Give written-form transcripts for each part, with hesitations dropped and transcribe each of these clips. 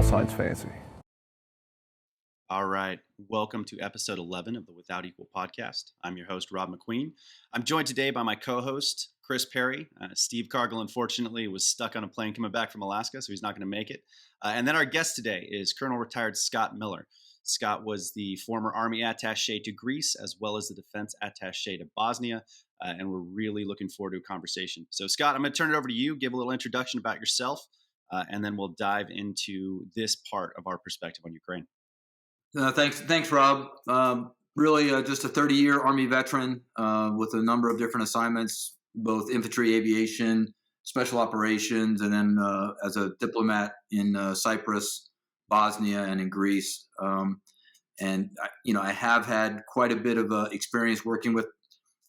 all sides fancy. All right. Welcome to episode 11 of the Without Equal podcast. I'm your host, Rob McQueen. I'm joined today by my co-host, Chris Perry. Steve Cargill, unfortunately, was stuck on a plane coming back from Alaska, so he's not going to make it. And then our guest today is Colonel Retired Scott Miller. Scott was the former Army Attache to Greece, as well as the Defense Attache to Bosnia. And we're really looking forward to a conversation. So, Scott, I'm going to turn it over to you, give a little introduction about yourself, and then we'll dive into this part of our perspective on Ukraine. Thanks, Rob. Really, just a 30-year Army veteran with a number of different assignments, both infantry, aviation, special operations, and then as a diplomat in Cyprus, Bosnia, and in Greece. And I have had quite a bit of experience working with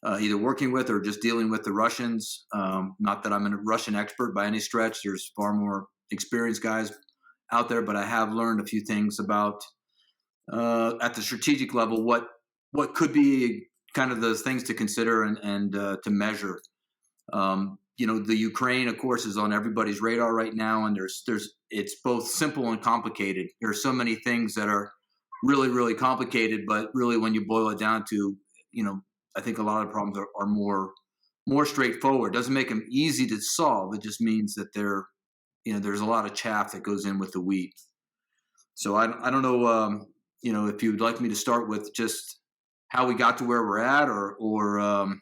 or just dealing with the Russians. Not that I'm a Russian expert by any stretch. There's far more experienced guys out there, but I have learned a few things about at the strategic level, what could be kind of those things to consider and to measure. The Ukraine, of course, is on everybody's radar right now, and it's both simple and complicated. There are so many things that are really, really complicated, but really, when you boil it down to, I think a lot of problems are more straightforward. It doesn't make them easy to solve. It just means that there's a lot of chaff that goes in with the wheat. So I don't know. If you would like me to start with just how we got to where we're at, or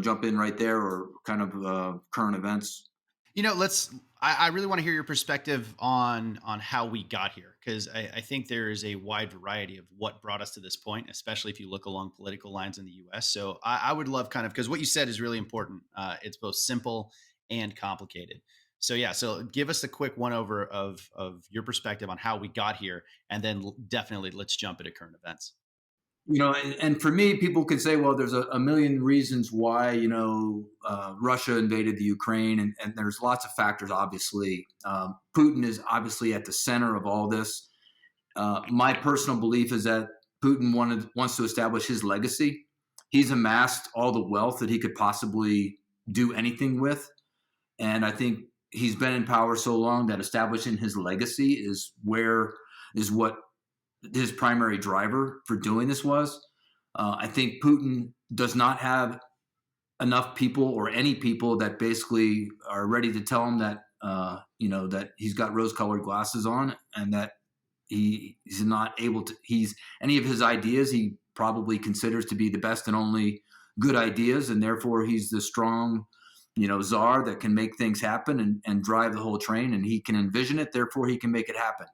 jump in right there, or kind of current events. I really want to hear your perspective on how we got here, because I think there is a wide variety of what brought us to this point, especially if you look along political lines in the U.S. So I would love because what you said is really important. It's both simple and complicated. So give us a quick one-over of your perspective on how we got here, and then definitely let's jump into current events. And for me, people could say, well, there's a million reasons why, Russia invaded the Ukraine, and there's lots of factors, obviously. Putin is obviously at the center of all this. My personal belief is that Putin wants to establish his legacy. He's amassed all the wealth that he could possibly do anything with. And I think he's been in power so long that establishing his legacy is what his primary driver for doing this was. I think Putin does not have enough people, or any people, that basically are ready to tell him that that he's got rose-colored glasses on, and that he's not able to. Any of his ideas he probably considers to be the best and only good ideas, and therefore he's the strong czar that can make things happen and drive the whole train, and he can envision it, therefore he can make it happen.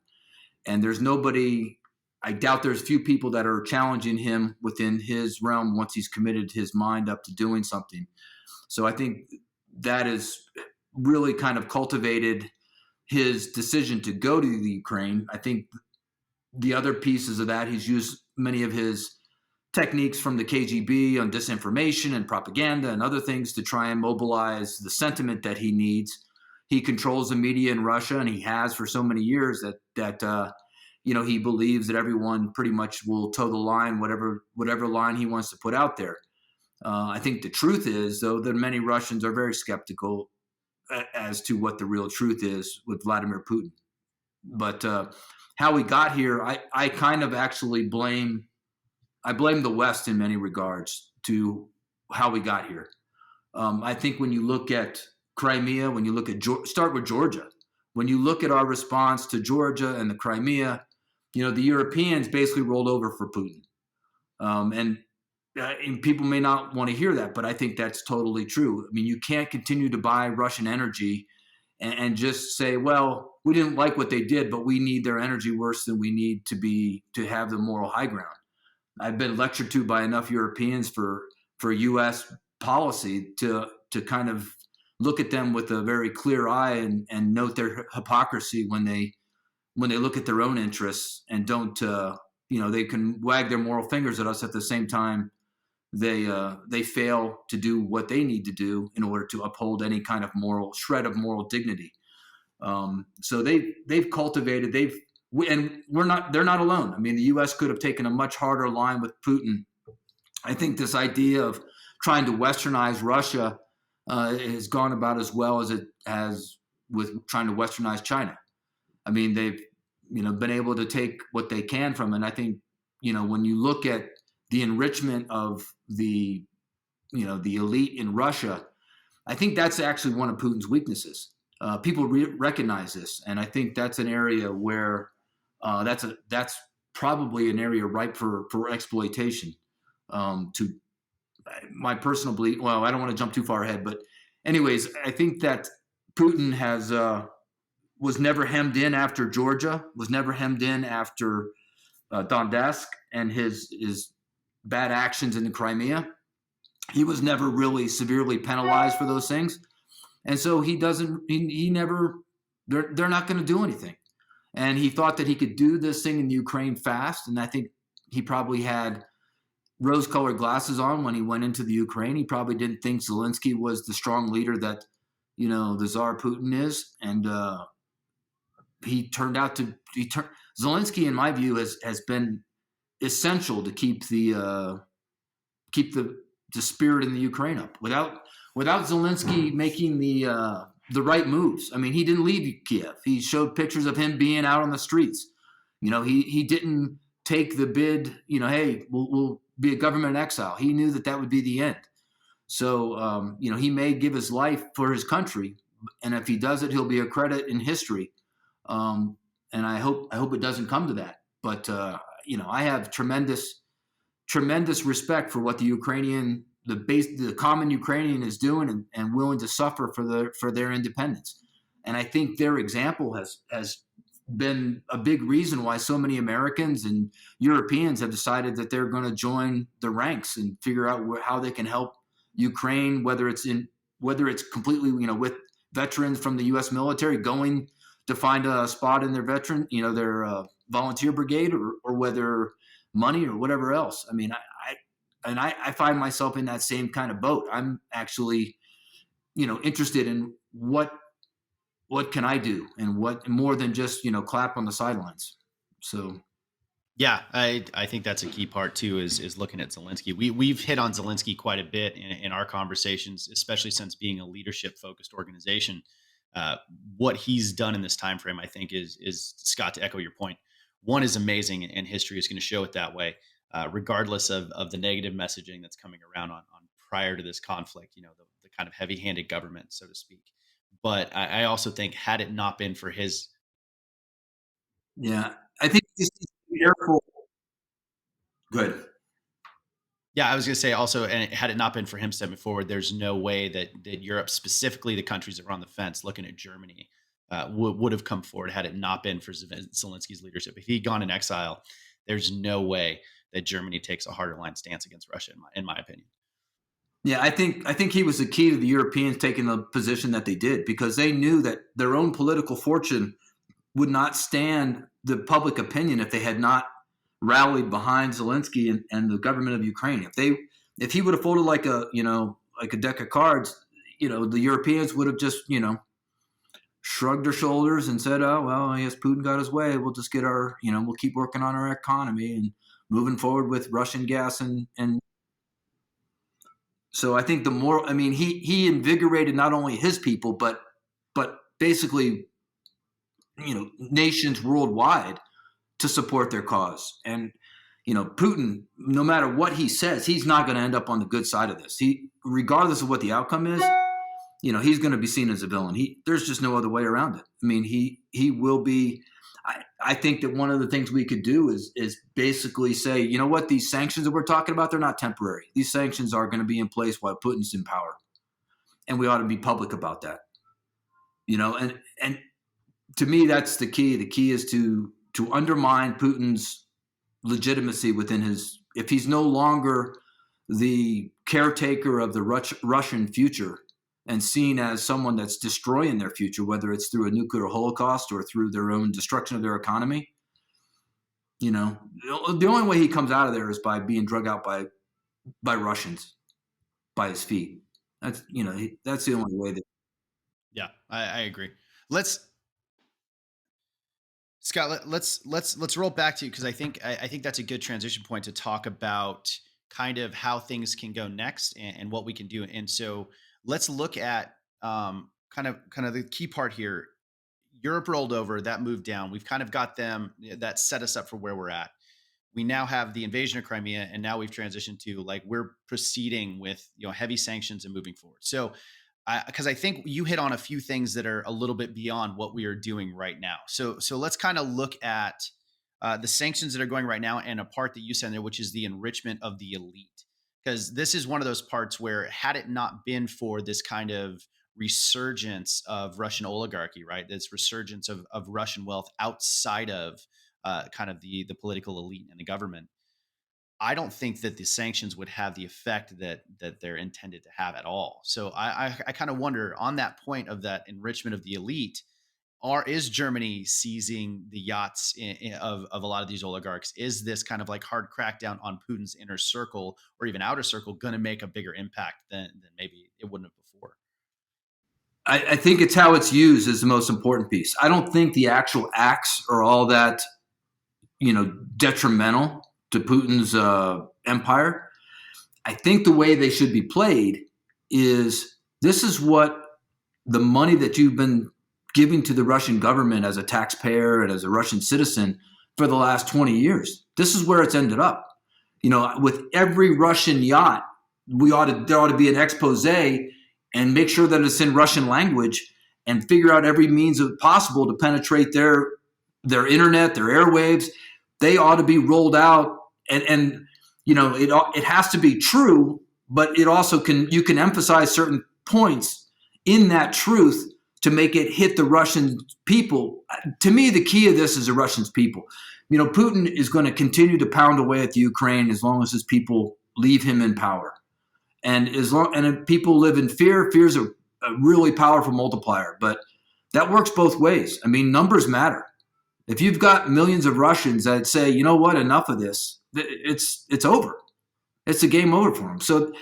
And there's nobody, I doubt there's few people that are challenging him within his realm once he's committed his mind up to doing something. So I think that has really kind of cultivated his decision to go to the Ukraine. I think the other pieces of that, he's used many of his techniques from the KGB on disinformation and propaganda and other things to try and mobilize the sentiment that he needs. He controls the media in Russia, and he has for so many years that he believes that everyone pretty much will toe the line, whatever line he wants to put out there. I think the truth is, though, that many Russians are very skeptical as to what the real truth is with Vladimir Putin. But how we got here, I kind of actually blame the West in many regards to how we got here. I think when you look at Crimea, when you look at start with Georgia, when you look at our response to Georgia and the Crimea, the Europeans basically rolled over for Putin. And people may not want to hear that, but I think that's totally true. I mean, you can't continue to buy Russian energy and just say, well, we didn't like what they did, but we need their energy worse than we need to have the moral high ground. I've been lectured to by enough Europeans for U.S. policy to kind of look at them with a very clear eye and note their hypocrisy when they look at their own interests and don't, they can wag their moral fingers at us at the same time they fail to do what they need to do in order to uphold any kind of shred of moral dignity. So they've cultivated, and they're not alone. I mean, the U.S. could have taken a much harder line with Putin. I think this idea of trying to westernize Russia has gone about as well as it has with trying to westernize China. I mean, they've been able to take what they can from it. And I think when you look at the enrichment of the elite in Russia, I think that's actually one of Putin's weaknesses. People recognize this, and I think that's an area where that's probably an area ripe for exploitation. To my personal belief, well, I don't want to jump too far ahead, but anyways, I think that Putin was never hemmed in after Georgia, was never hemmed in after Donbass and his bad actions in the Crimea. He was never really severely penalized for those things, and so he doesn't. He never. They're not going to do anything, and he thought that he could do this thing in Ukraine fast, and I think he probably had rose-colored glasses on when he went into the Ukraine. He probably didn't think Zelensky was the strong leader that the Tsar Putin is, and he turned out to. Zelensky, in my view, has been essential to keep the spirit in the Ukraine up. Without Zelensky making the right moves, I mean, he didn't leave Kiev. He showed pictures of him being out on the streets. He didn't take the bid. Hey, we'll be a government in exile. He knew that would be the end. So he may give his life for his country, and if he does it, he'll be a credit in history. And I hope it doesn't come to that. But I have tremendous respect for what the common Ukrainian is doing and willing to suffer for their independence. And I think their example has been a big reason why so many Americans and Europeans have decided that they're going to join the ranks and figure out how they can help Ukraine, whether it's completely, with veterans from the U.S. military going to find a spot in their their volunteer brigade, or whether money or whatever else. I mean, I find myself in that same kind of boat. I'm actually, interested in what can I do, and what more than just clap on the sidelines. So Yeah, I think that's a key part too, is looking at Zelensky. We've hit on Zelensky quite a bit in our conversations, especially since being a leadership focused organization. What he's done in this time frame, I think, is Scott, to echo your point, one is amazing, and history is going to show it that way, regardless of the negative messaging that's coming around on prior to this conflict. The kind of heavy handed government, so to speak. But I also think, had it not been for his, yeah, I think he's careful. Good. yeah, I was going to say also, and had it not been for him stepping forward, there's no way that Europe, specifically the countries that were on the fence, looking at Germany, would have come forward had it not been for Zelensky's leadership. If he'd gone in exile, there's no way that Germany takes a harder line stance against Russia, in my opinion. Yeah, I think he was the key to the Europeans taking the position that they did, because they knew that their own political fortune would not stand the public opinion if they had not rallied behind Zelensky and the government of Ukraine. If he would have folded like a deck of cards, the Europeans would have just shrugged their shoulders and said, "Oh well, I guess Putin got his way. We'll just get we'll keep working on our economy and moving forward with Russian gas and." So I think he invigorated not only his people but basically nations worldwide to support their cause. And Putin, no matter what he says, he's not going to end up on the good side of this. Regardless of what the outcome is, he's going to be seen as a villain. There's just no other way around it. I mean, he will be. I think that one of the things we could do is basically say, you know what, these sanctions that we're talking about, they're not temporary. These sanctions are going to be in place while Putin's in power, and we ought to be public about that. And to me, that's the key. The key is to undermine Putin's legitimacy within his. If he's no longer the caretaker of the Russian future and seen as someone that's destroying their future, whether it's through a nuclear holocaust or through their own destruction of their economy, the only way he comes out of there is by being drug out by Russians by his feet. That's that's the only way that. Yeah, I agree. Let's Scott, let's roll back to you, because I think that's a good transition point to talk about kind of how things can go next, and what we can do. And so let's look at kind of the key part here. Europe rolled over, that moved down. We've kind of got them that set us up for where we're at. We now have the invasion of Crimea, and now we've transitioned to like we're proceeding with heavy sanctions and moving forward. So, because I think you hit on a few things that are a little bit beyond what we are doing right now. So let's kind of look at the sanctions that are going right now, and a part that you said there, which is the enrichment of the elite. Because this is one of those parts where, had it not been for this kind of resurgence of Russian oligarchy, right? This resurgence of Russian wealth outside of kind of the political elite and the government. I don't think that the sanctions would have the effect that they're intended to have at all. So I kind of wonder on that point of that enrichment of the elite. Is Germany seizing the yachts of a lot of these oligarchs? Is this kind of like hard crackdown on Putin's inner circle or even outer circle going to make a bigger impact than maybe it wouldn't have before? I think it's how it's used is the most important piece. I don't think the actual acts are all that, detrimental to Putin's empire. I think the way they should be played is this is what the money that you've been giving to the Russian government as a taxpayer and as a Russian citizen for the last 20 years. This is where it's ended up. With every Russian yacht, there ought to be an expose and make sure that it's in Russian language and figure out every means possible to penetrate their internet, their airwaves. They ought to be rolled out, and it has to be true, but it also you can emphasize certain points in that truth to make it hit the Russian people. To me, the key of this is the Russian people. Putin is going to continue to pound away at the Ukraine as long as his people leave him in power. And if people live in fear is a really powerful multiplier. But that works both ways. I mean, numbers matter. If you've got millions of Russians that say, you know what, enough of this, it's over. It's a game over for them. So,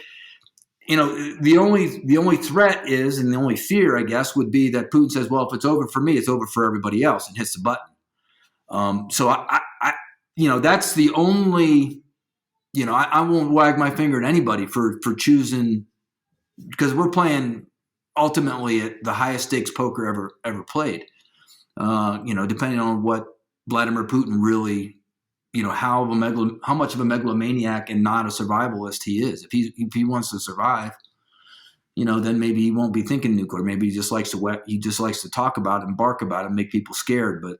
the only threat is, and the only fear, I guess, would be that Putin says, well, if it's over for me, it's over for everybody else, and hits the button. So I that's the only, I won't wag my finger at anybody for choosing, because we're playing ultimately at the highest stakes poker ever played. Depending on what Vladimir Putin really, how much of a megalomaniac and not a survivalist he is. If he wants to survive, then maybe he won't be thinking nuclear. Maybe he just likes to talk about it and bark about it and make people scared, but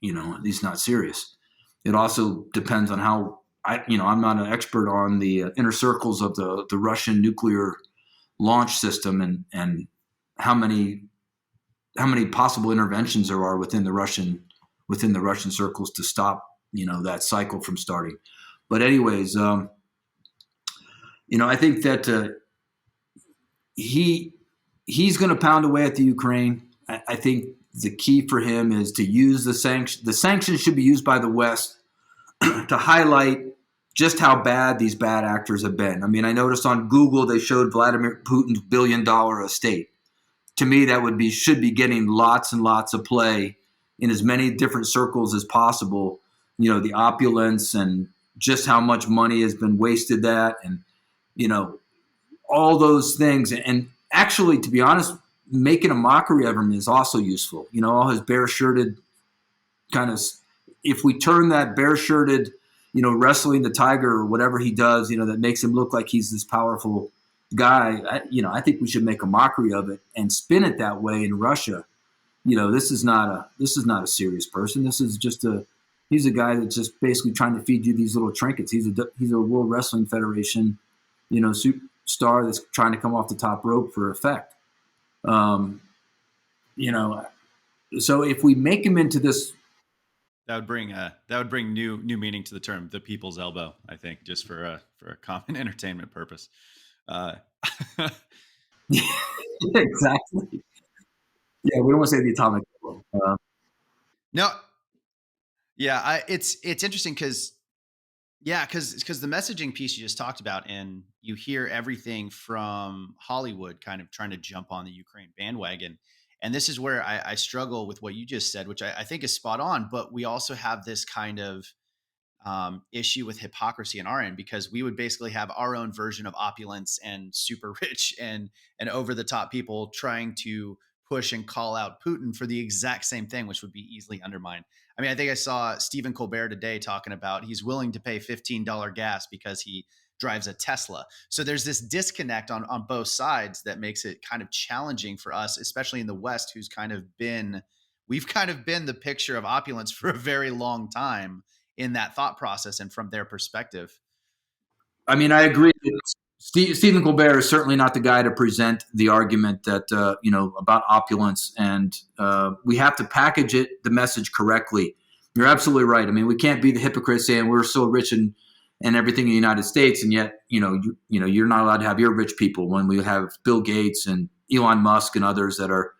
he's not serious. It also depends on how I'm not an expert on the inner circles of the Russian nuclear launch system and how many possible interventions there are within the Russian circles to stop that cycle from starting. But anyways, I think that he's going to pound away at the Ukraine. I think the key for him is to use the sanctions. The sanctions should be used by the West to highlight just how bad these bad actors have been. I mean, I noticed on Google they showed Vladimir Putin's $1 billion estate. To me, that should be getting lots and lots of play in as many different circles as possible. The opulence and just how much money has been wasted that, and all those things. And actually, to be honest, making a mockery of him is also useful. All his bare-shirted kind of, if we turn that bare-shirted, wrestling the tiger or whatever he does, that makes him look like he's this powerful guy, I think we should make a mockery of it and spin it that way in Russia. This is not a serious person. This is just he's a guy that's just basically trying to feed you these little trinkets. He's a World Wrestling Federation, star that's trying to come off the top rope for effect. So if we make him into this, that would bring new meaning to the term, the people's elbow. I think just for a common entertainment purpose. Exactly. Yeah, we don't want to say the atomic elbow. No. Yeah, it's interesting because the messaging piece you just talked about, and you hear everything from Hollywood kind of trying to jump on the Ukraine bandwagon. And this is where I struggle with what you just said, which I think is spot on. But we also have this kind of issue with hypocrisy in our end, because we would basically have our own version of opulence and super rich and over the top people trying to push and call out Putin for the exact same thing, which would be easily undermined. I mean, I think I saw Stephen Colbert today talking about he's willing to pay $15 gas because he drives a Tesla. So there's this disconnect on both sides that makes it kind of challenging for us, especially in the West, we've kind of been the picture of opulence for a very long time in that thought process and from their perspective. I mean, I agree. Stephen Colbert is certainly not the guy to present the argument that about opulence, and we have to package the message correctly. You're absolutely right. I mean, we can't be the hypocrites saying we're so rich and everything in the United States, and yet you're not allowed to have your rich people when we have Bill Gates and Elon Musk and others that are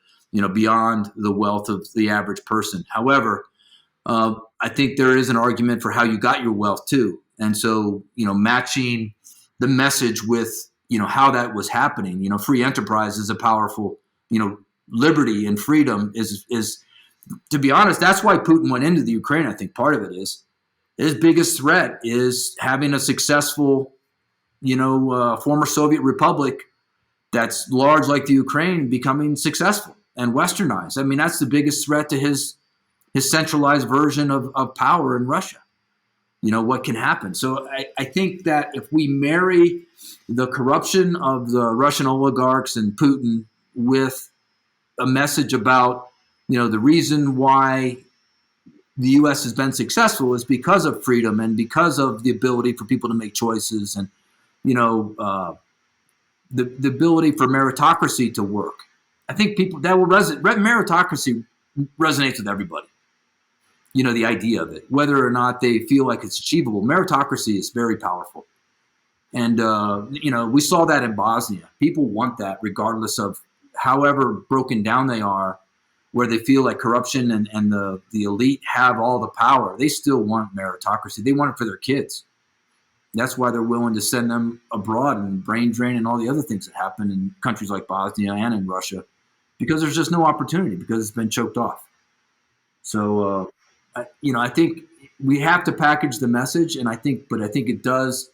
beyond the wealth of the average person. However, I think there is an argument for how you got your wealth too. And so, matching the message with, how that was happening, free enterprise is a powerful, liberty and freedom is, to be honest, that's why Putin went into the Ukraine. I think part of it is his biggest threat is having a successful, former Soviet republic that's large like the Ukraine becoming successful and westernized. I mean, that's the biggest threat to his centralized version of power in Russia. What can happen. So I think that if we marry the corruption of the Russian oligarchs and Putin with a message about, the reason why the U.S. has been successful is because of freedom and because of the ability for people to make choices and, the ability for meritocracy to work. I think people that will meritocracy resonates with everybody. The idea of it, whether or not they feel like it's achievable. Meritocracy is very powerful. And, we saw that in Bosnia. People want that regardless of however broken down they are, where they feel like corruption and the elite have all the power. They still want meritocracy. They want it for their kids. That's why they're willing to send them abroad and brain drain and all the other things that happen in countries like Bosnia and in Russia, because there's just no opportunity because it's been choked off. So, I think we have to package the message, and I think it does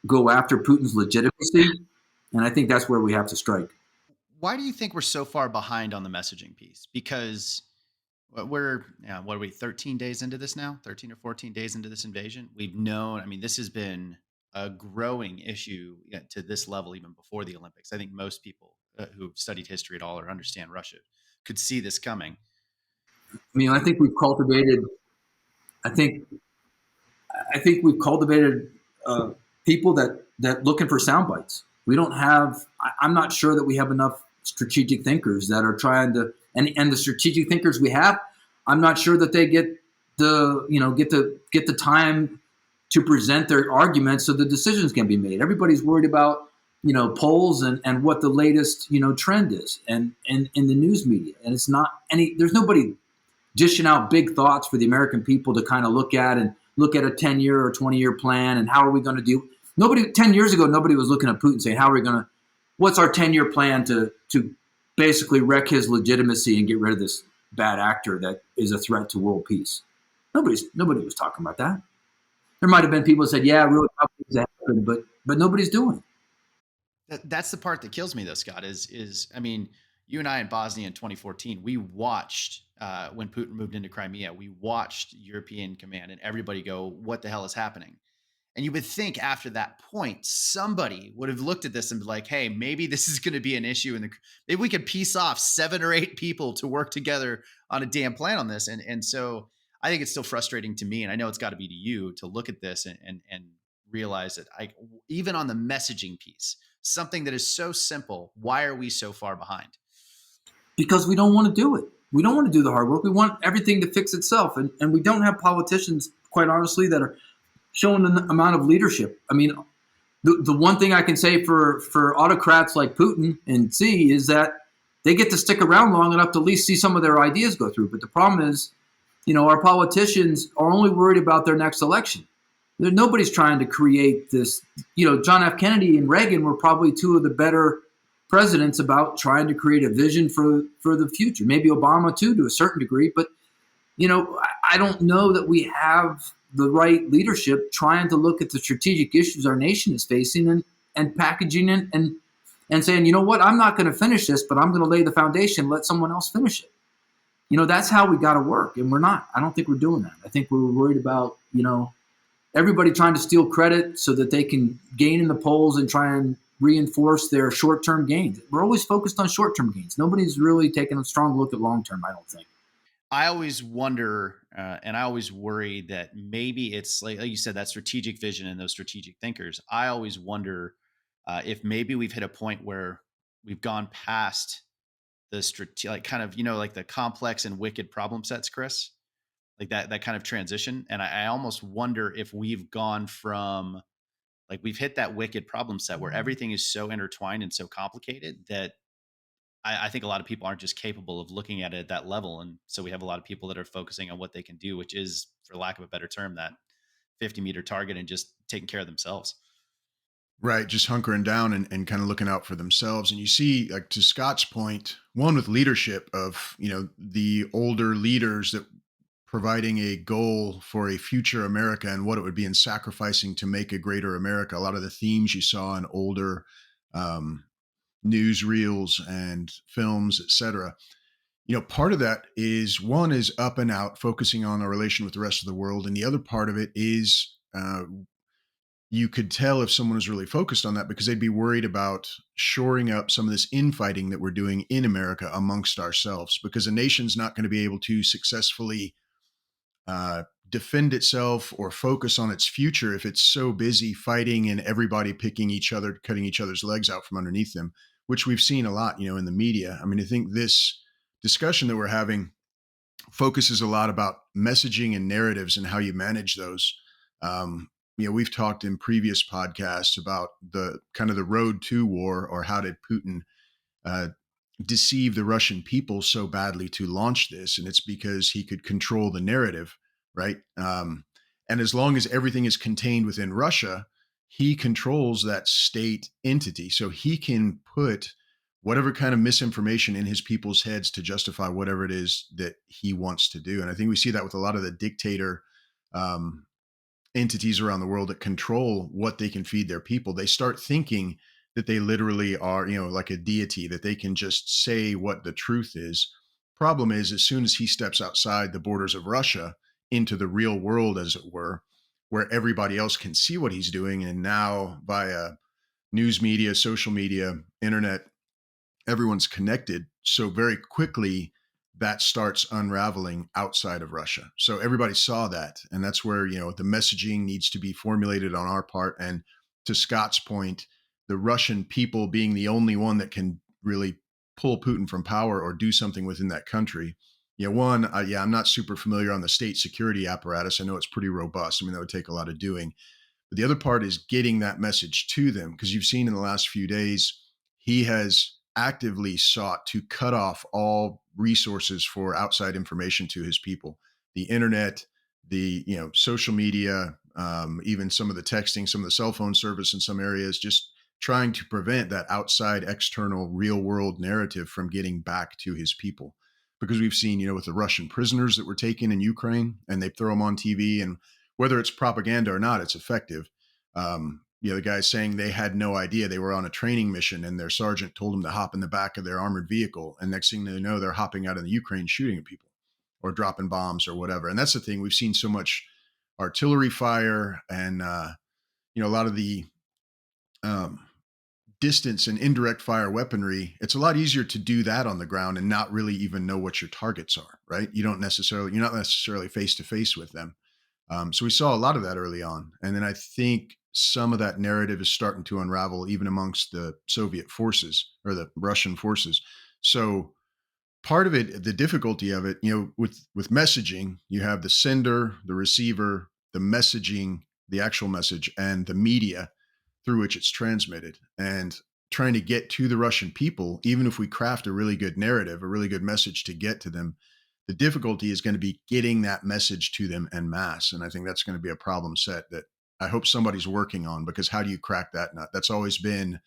go after Putin's legitimacy, and I think that's where we have to strike. Why do you think we're so far behind on the messaging piece? Because we're, what are we, 13 days into this now? 13 or 14 days into this invasion? We've known, I mean, this has been a growing issue to this level even before the Olympics. I think most people who've studied history at all or understand Russia could see this coming. I mean, I think we've cultivated people that looking for sound bites. We don't have. I'm not sure that we have enough strategic thinkers that are trying to, and the strategic thinkers we have, I'm not sure that they get the time to present their arguments so the decisions can be made. Everybody's worried about polls and what the latest trend is and in the news media, and it's not any. There's nobody dishing out big thoughts for the American people to kind of look at a 10-year or 20-year plan and how are we going to do. 10 years ago, nobody was looking at Putin saying, what's our 10-year plan to basically wreck his legitimacy and get rid of this bad actor that is a threat to world peace. Nobody was talking about that. There might have been people who said, yeah, really tough things happen, but nobody's doing it. That's the part that kills me though, Scott, is I mean, you and I in Bosnia in 2014, we watched when Putin moved into Crimea, we watched European Command and everybody go, what the hell is happening? And you would think after that point, somebody would have looked at this and be like, hey, maybe this is going to be an issue. Maybe we could piece off 7 or 8 people to work together on a damn plan on this. And so I think it's still frustrating to me. And I know it's got to be to you to look at this and realize that even on the messaging piece, something that is so simple, why are we so far behind? Because we don't want to do it. We don't want to do the hard work. We want everything to fix itself. And we don't have politicians, quite honestly, that are showing an amount of leadership. I mean, the one thing I can say for autocrats like Putin and Xi is that they get to stick around long enough to at least see some of their ideas go through. But the problem is, our politicians are only worried about their next election. Nobody's trying to create this. John F. Kennedy and Reagan were probably 2 of the better presidents about trying to create a vision for the future. Maybe Obama too, to a certain degree. But, I don't know that we have the right leadership trying to look at the strategic issues our nation is facing and packaging it and and saying, you know what, I'm not going to finish this, but I'm going to lay the foundation, let someone else finish it. That's how we got to work. And we're not. I don't think we're doing that. I think we're worried about, everybody trying to steal credit so that they can gain in the polls and try and reinforce their short-term gains. We're always focused on short-term gains. Nobody's really taking a strong look at long-term, I don't think. I always wonder, and I always worry that maybe it's like you said, that strategic vision and those strategic thinkers. I always wonder if maybe we've hit a point where we've gone past the like kind of, like the complex and wicked problem sets, Chris, like that kind of transition. And I almost wonder if we've gone from, like, we've hit that wicked problem set where everything is so intertwined and so complicated that I think a lot of people aren't just capable of looking at it at that level. And so we have a lot of people that are focusing on what they can do, which is, for lack of a better term, that 50-meter target and just taking care of themselves. Right, just hunkering down and kind of looking out for themselves. And you see, like, to Scott's point, one with leadership of, the older leaders that providing a goal for a future America and what it would be in sacrificing to make a greater America. A lot of the themes you saw in older um, newsreels and films, etc. Part of that is, one is up and out, focusing on our relation with the rest of the world, and the other part of it is you could tell if someone was really focused on that because they'd be worried about shoring up some of this infighting that we're doing in America amongst ourselves, because a nation's not going to be able to successfully defend itself or focus on its future if it's so busy fighting and everybody picking each other, cutting each other's legs out from underneath them, which we've seen a lot, in the media. I mean, I think this discussion that we're having focuses a lot about messaging and narratives and how you manage those. We've talked in previous podcasts about the kind of the road to war, or how did Putin uh, deceive the Russian people so badly to launch this. And it's because he could control the narrative, right? And as long as everything is contained within Russia, he controls that state entity. So he can put whatever kind of misinformation in his people's heads to justify whatever it is that he wants to do. And I think we see that with a lot of the dictator um, entities around the world that control what they can feed their people. They start thinking that they literally are, like a deity, that they can just say what the truth is. Problem is, as soon as he steps outside the borders of Russia into the real world, as it were, where everybody else can see what he's doing, and now via news media, social media, internet, everyone's connected. So very quickly, that starts unraveling outside of Russia. So everybody saw that. And that's where, the messaging needs to be formulated on our part. And to Scott's point, the Russian people being the only one that can really pull Putin from power or do something within that country. I'm not super familiar on the state security apparatus. I know it's pretty robust. I mean, that would take a lot of doing. But the other part is getting that message to them, because you've seen in the last few days, he has actively sought to cut off all resources for outside information to his people. The internet, the social media, even some of the texting, some of the cell phone service in some areas, just trying to prevent that outside, external, real world narrative from getting back to his people. Because we've seen, with the Russian prisoners that were taken in Ukraine, and they throw them on TV, and whether it's propaganda or not, it's effective. The guys saying they had no idea, they were on a training mission and their sergeant told them to hop in the back of their armored vehicle. And next thing they know, they're hopping out in the Ukraine shooting at people or dropping bombs or whatever. And that's the thing. We've seen so much artillery fire and, a lot of the um, distance and indirect fire weaponry. It's a lot easier to do that on the ground and not really even know what your targets are, right? You're not necessarily face to face with them. So we saw a lot of that early on. And then I think some of that narrative is starting to unravel even amongst the Soviet forces or the Russian forces. So part of it, the difficulty of it, with messaging, you have the sender, the receiver, the messaging, the actual message, and the media through which it's transmitted. And trying to get to the Russian people, even if we craft a really good narrative, a really good message to get to them, the difficulty is going to be getting that message to them en masse. And I think that's going to be a problem set that I hope somebody's working on, because how do you crack that nut? That's always been,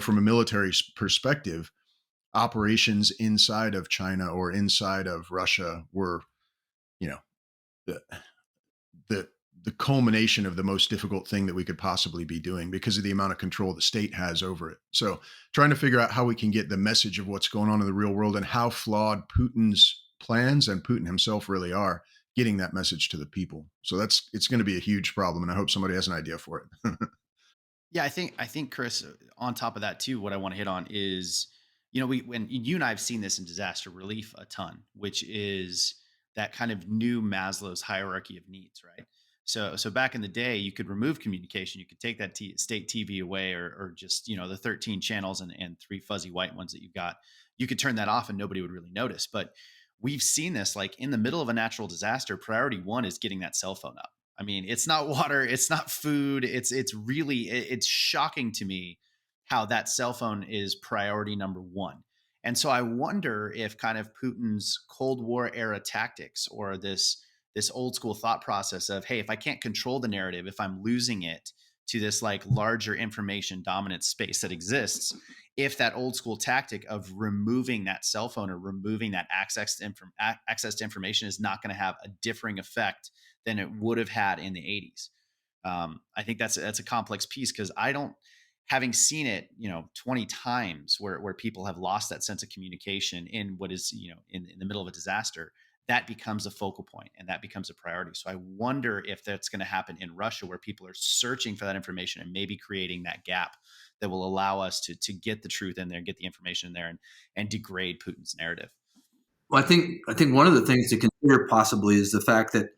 from a military perspective, operations inside of China or inside of Russia were, you know, the, the the culmination of the most difficult thing that we could possibly be doing because of the amount of control the state has over it. So trying to figure out how we can get the message of what's going on in the real world and how flawed Putin's plans and Putin himself really are, getting that message to the people. So it's going to be a huge problem, and I hope somebody has an idea for it. Yeah, I think Chris, on top of that too, what I want to hit on is, when you and I have seen this in disaster relief a ton, which is that kind of new Maslow's hierarchy of needs, right? So back in the day, you could remove communication, you could take that state TV away, or just the 13 channels and three fuzzy white ones that you've got. You could turn that off and nobody would really notice. But we've seen this, like in the middle of a natural disaster, priority one is getting that cell phone up. I mean, it's not water, it's not food. It's shocking to me how that cell phone is priority number one. And so I wonder if kind of Putin's Cold War era tactics, or this old school thought process of, hey, if I can't control the narrative, if I'm losing it to this like larger information dominant space that exists, if that old school tactic of removing that cell phone or removing that access to information is not going to have a differing effect than it would have had in the 80s. I think that's a complex piece, because having seen it, 20 times where people have lost that sense of communication in what is, in the middle of a disaster, that becomes a focal point and that becomes a priority. So I wonder if that's going to happen in Russia, where people are searching for that information and maybe creating that gap that will allow us to get the truth in there, get the information in there, and degrade Putin's narrative. Well, I think one of the things to consider possibly is the fact that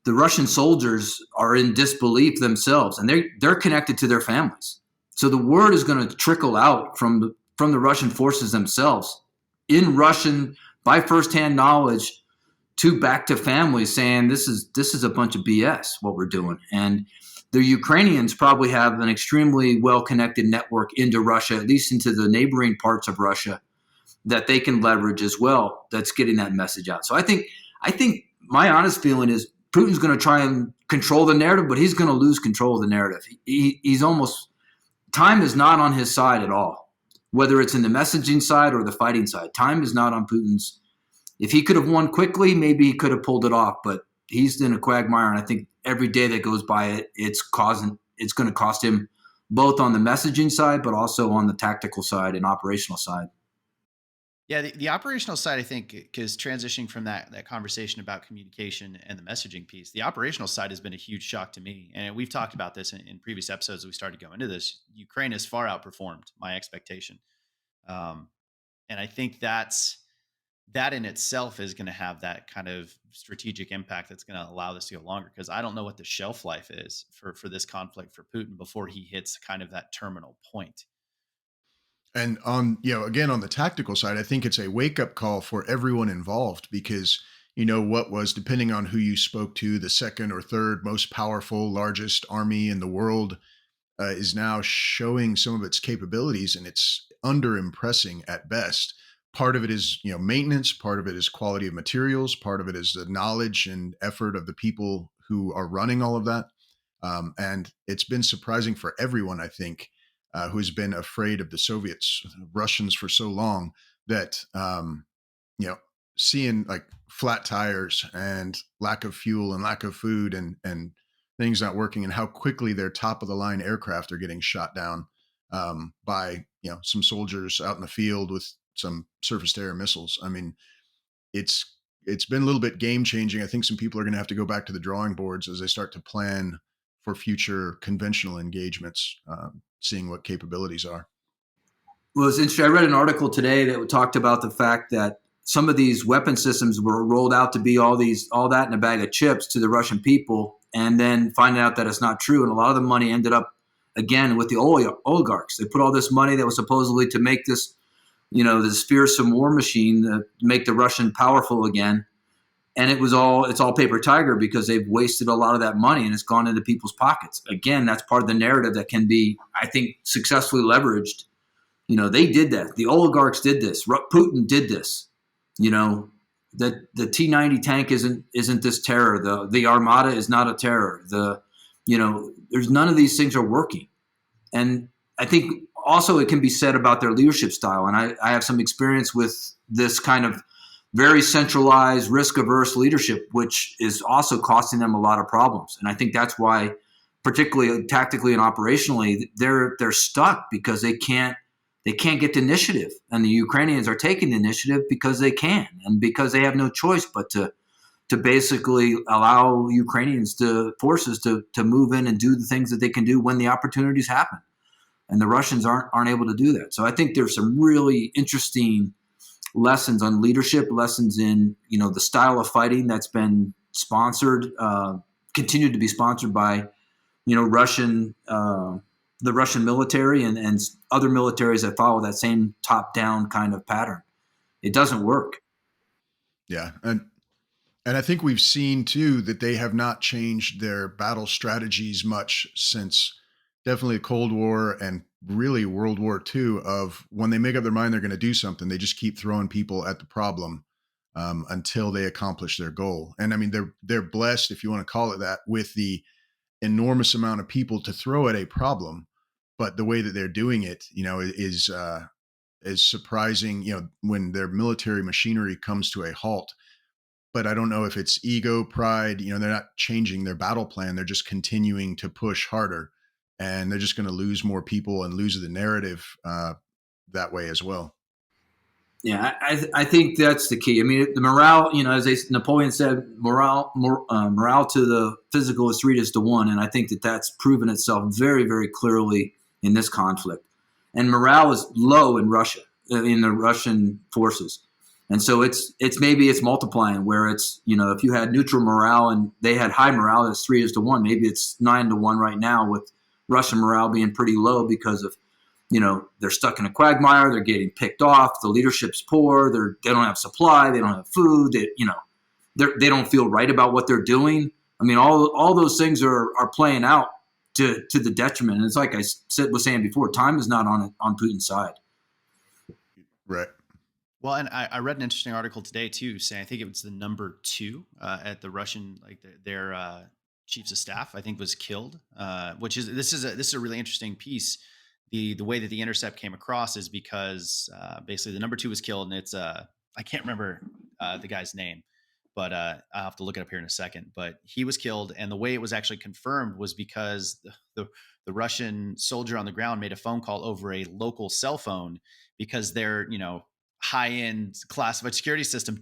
the Russian soldiers are in disbelief themselves, and they're connected to their families. So the word is going to trickle out from the Russian forces themselves in Russian by firsthand knowledge back to families, saying this is a bunch of BS what we're doing. And the Ukrainians probably have an extremely well-connected network into Russia, at least into the neighboring parts of Russia, that they can leverage as well. That's getting that message out. So I think my honest feeling is Putin's going to try and control the narrative, but he's going to lose control of the narrative. He's almost, time is not on his side at all, whether it's in the messaging side or the fighting side. Time is not on Putin's. If he could have won quickly, maybe he could have pulled it off, but he's in a quagmire. And I think every day that goes by, it's going to cost him, both on the messaging side, but also on the tactical side and operational side. Yeah, the operational side, I think, because transitioning from that conversation about communication and the messaging piece, the operational side has been a huge shock to me. And we've talked about this in previous episodes as we started to go into this. Ukraine has far outperformed my expectation. And I think that in itself is going to have that kind of strategic impact that's going to allow this to go longer, because I don't know what the shelf life is for this conflict for Putin before he hits kind of that terminal point. And on, again, on the tactical side, I think it's a wake up call for everyone involved, because, what was, depending on who you spoke to, the second or third most powerful, largest army in the world is now showing some of its capabilities, and it's under impressing at best. Part of it is, maintenance. Part of it is quality of materials. Part of it is the knowledge and effort of the people who are running all of that. And it's been surprising for everyone, I think, who's been afraid of the Soviets, Russians for so long, that, seeing like flat tires and lack of fuel and lack of food and things not working, and how quickly their top of the line aircraft are getting shot down by, some soldiers out in the field with some surface to air missiles. I mean, it's been a little bit game changing. I think some people are going to have to go back to the drawing boards as they start to plan for future conventional engagements, seeing what capabilities are. Well, it's interesting. I read an article today that talked about the fact that some of these weapon systems were rolled out to be all that in a bag of chips to the Russian people, and then finding out that it's not true. And a lot of the money ended up, again, with the oligarchs. They put all this money that was supposedly to make this, this fearsome war machine, to make the Russian powerful again. And it's all paper tiger, because they've wasted a lot of that money and it's gone into people's pockets. Again, that's part of the narrative that can be, I think, successfully leveraged. They did that. The oligarchs did this. Putin did this. That the T-90 tank isn't this terror. The Armada is not a terror. There's none of these things are working. And I think also it can be said about their leadership style. And I have some experience with this kind of very centralized, risk-averse leadership, which is also costing them a lot of problems. And I think that's why, particularly tactically and operationally, they're stuck because they can't get the initiative. And the Ukrainians are taking the initiative because they can, and because they have no choice but to basically allow Ukrainians forces to move in and do the things that they can do when the opportunities happen. And the Russians aren't able to do that. So I think there's some really interesting lessons on leadership, lessons in, the style of fighting that's been sponsored, continued to be sponsored by, Russian, the Russian military and other militaries that follow that same top-down kind of pattern. It doesn't work. Yeah. And I think we've seen too that they have not changed their battle strategies much since definitely the Cold War and really World War II. Of when they make up their mind they're going to do something, they just keep throwing people at the problem until they accomplish their goal. And I mean, they're blessed, if you want to call it that, with the enormous amount of people to throw at a problem. But the way that they're doing it, is surprising. When their military machinery comes to a halt. But I don't know if it's ego, pride. They're not changing their battle plan. They're just continuing to push harder, and they're just going to lose more people and lose the narrative that way as well. Yeah, I think that's the key. I mean, the morale, as Napoleon said, morale to the physical is 3:1, and I think that's proven itself very, very clearly in this conflict. And morale is low in Russia, in the Russian forces. And so it's multiplying, where it's, if you had neutral morale and they had high morale, it's 3:1. Maybe it's 9:1 right now, with Russian morale being pretty low because of, they're stuck in a quagmire. They're getting picked off. The leadership's poor. They don't have supply. They don't have food. They don't feel right about what they're doing. I mean, all those things are playing out to the detriment. And it's like I was saying before, time is not on Putin's side. Right. Well, and I read an interesting article today too, saying I think it was the number 2 at the Russian, like their chiefs of staff, I think, was killed. Which is this is a really interesting piece. The way that the intercept came across is because basically the number 2 was killed, and it's I can't remember the guy's name, but I'll have to look it up here in a second. But he was killed, and the way it was actually confirmed was because the Russian soldier on the ground made a phone call over a local cell phone, because their high-end classified security system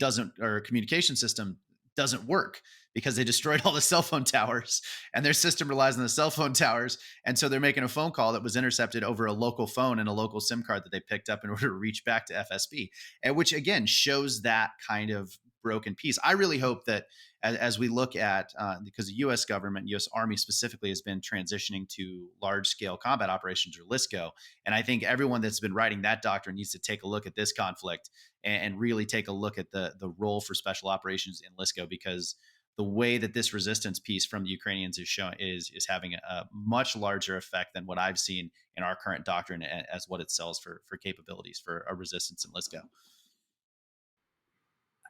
communication system doesn't work, because they destroyed all the cell phone towers, and their system relies on the cell phone towers. And so they're making a phone call that was intercepted over a local phone and a local SIM card that they picked up in order to reach back to FSB, and which again shows that kind of broken piece. I really hope that as we look at, because the U.S. government, U.S. Army specifically, has been transitioning to large-scale combat operations, or LSCO, and I think everyone that's been writing that doctrine needs to take a look at this conflict and really take a look at the role for special operations in LSCO, because the way that this resistance piece from the Ukrainians is having a much larger effect than what I've seen in our current doctrine, as what it sells for capabilities for a resistance in LSCO.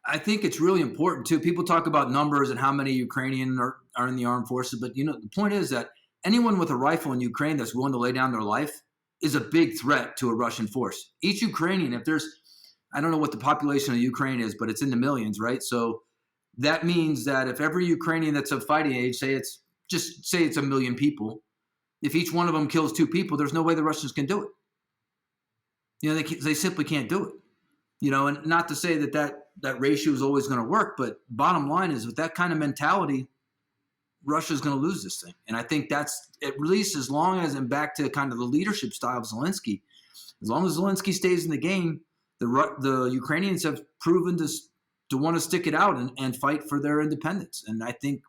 I think it's really important too. People talk about numbers and how many Ukrainian are in the armed forces, but the point is that anyone with a rifle in Ukraine that's willing to lay down their life is a big threat to a Russian force. Each Ukrainian, I don't know what the population of Ukraine is, but it's in the millions, right? So that means that if every Ukrainian that's of fighting age, say it's 1 million people, if each one of them kills 2 people, there's no way the Russians can do it. They simply can't do it. And not to say that ratio is always going to work, but bottom line is, with that kind of mentality, Russia's going to lose this thing. And I think that's at least, as long as, and back to kind of the leadership style of Zelensky, as long as Zelensky stays in the game, the Ukrainians have proven to want to stick it out and fight for their independence. And I think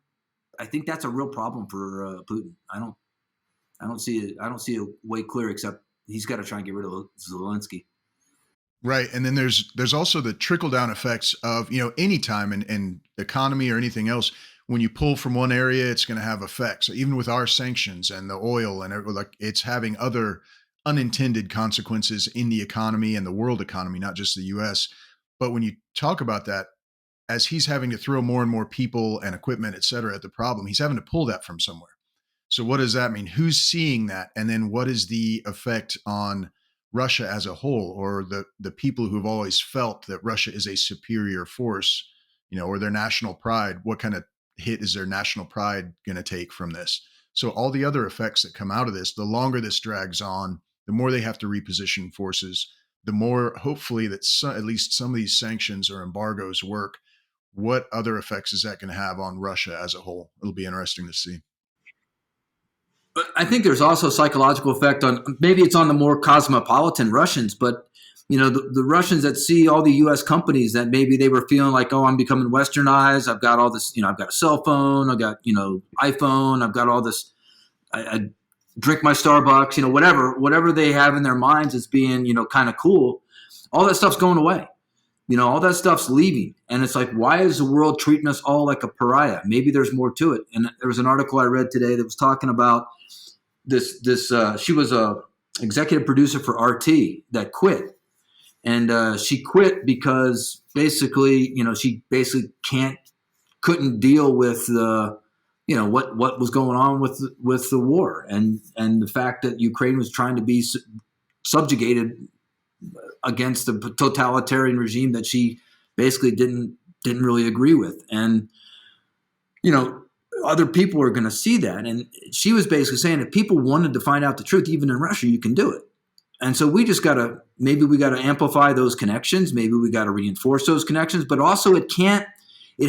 that's a real problem for Putin. I don't see a way clear, except he's got to try and get rid of Zelensky. Right. And then there's also the trickle down effects of, any time in economy or anything else, when you pull from one area, it's going to have effects. So even with our sanctions and the oil and it's having other unintended consequences in the economy and the world economy, not just the US. But when you talk about that, as he's having to throw more and more people and equipment, et cetera, at the problem, he's having to pull that from somewhere. So what does that mean? Who's seeing that? And then what is the effect on Russia as a whole, or the people who've always felt that Russia is a superior force, or their national pride. What kind of hit is their national pride going to take from this? So all the other effects that come out of this, the longer this drags on, the more they have to reposition forces, the more hopefully that at least some of these sanctions or embargoes work. What other effects is that going to have on Russia as a whole? It'll be interesting to see. But I think there's also a psychological effect on, maybe it's on the more cosmopolitan Russians, but the Russians that see all the U.S. companies that maybe they were feeling like, oh, I'm becoming westernized. I've got all this, I've got a cell phone, I've got, iPhone, I've got all this, I drink my Starbucks, whatever they have in their minds as being, kind of cool. All that stuff's going away. All that stuff's leaving. And it's like, why is the world treating us all like a pariah? Maybe there's more to it. And there was an article I read today that was talking about this she was a executive producer for RT that quit. And she quit because basically, she basically couldn't deal with the, what was going on with the war and the fact that Ukraine was trying to be subjugated against the totalitarian regime that she basically didn't really agree with. And, other people are going to see that. And she was basically saying if people wanted to find out the truth, even in Russia, you can do it. And so we just maybe we got to amplify those connections. Maybe we got to reinforce those connections, but also it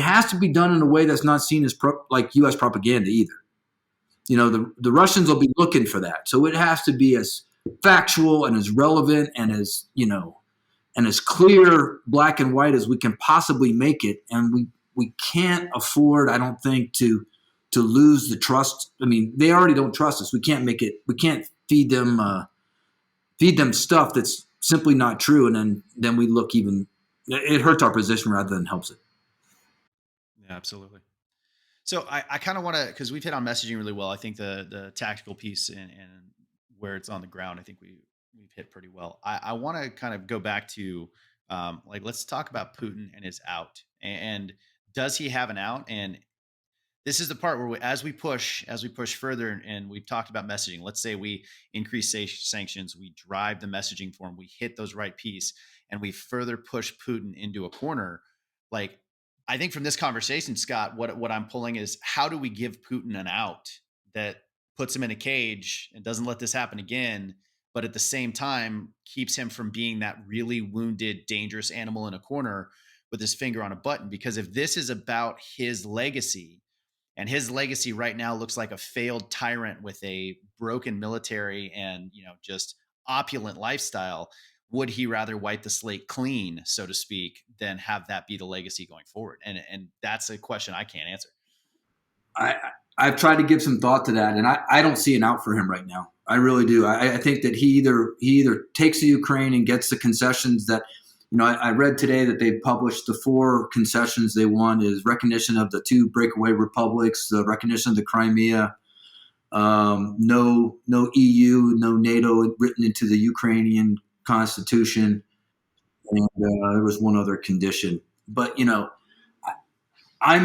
has to be done in a way that's not seen as like U.S. propaganda either. The Russians will be looking for that. So it has to be as factual and as relevant and as, and as clear, black and white as we can possibly make it. And we can't afford, I don't think, to lose the trust. I mean, they already don't trust us. We can't feed them stuff that's simply not true. And then we look it hurts our position rather than helps it. Yeah, absolutely. So I kind of want to, because we've hit on messaging really well. I think the tactical piece and where it's on the ground, I think we've hit pretty well. I want to kind of go back to let's talk about Putin and his out. And does he have an out? And this is the part where as we push further, and we've talked about messaging. Let's say we increase sanctions, we drive the messaging for him, we hit those right piece, and we further push Putin into a corner. Like, I think from this conversation, Scott, what I'm pulling is, how do we give Putin an out that puts him in a cage and doesn't let this happen again, but at the same time keeps him from being that really wounded, dangerous animal in a corner with his finger on a button? Because if this is about his legacy, and his legacy right now looks like a failed tyrant with a broken military and, just opulent lifestyle, would he rather wipe the slate clean, so to speak, than have that be the legacy going forward? And that's a question I can't answer. I've tried to give some thought to that, and I don't see an out for him right now. I really do. I think that he either takes the Ukraine and gets the concessions that, I read today that they published the 4 concessions they want is recognition of the 2 breakaway republics, the recognition of the Crimea, no EU, no NATO written into the Ukrainian constitution, and there was one other condition. But I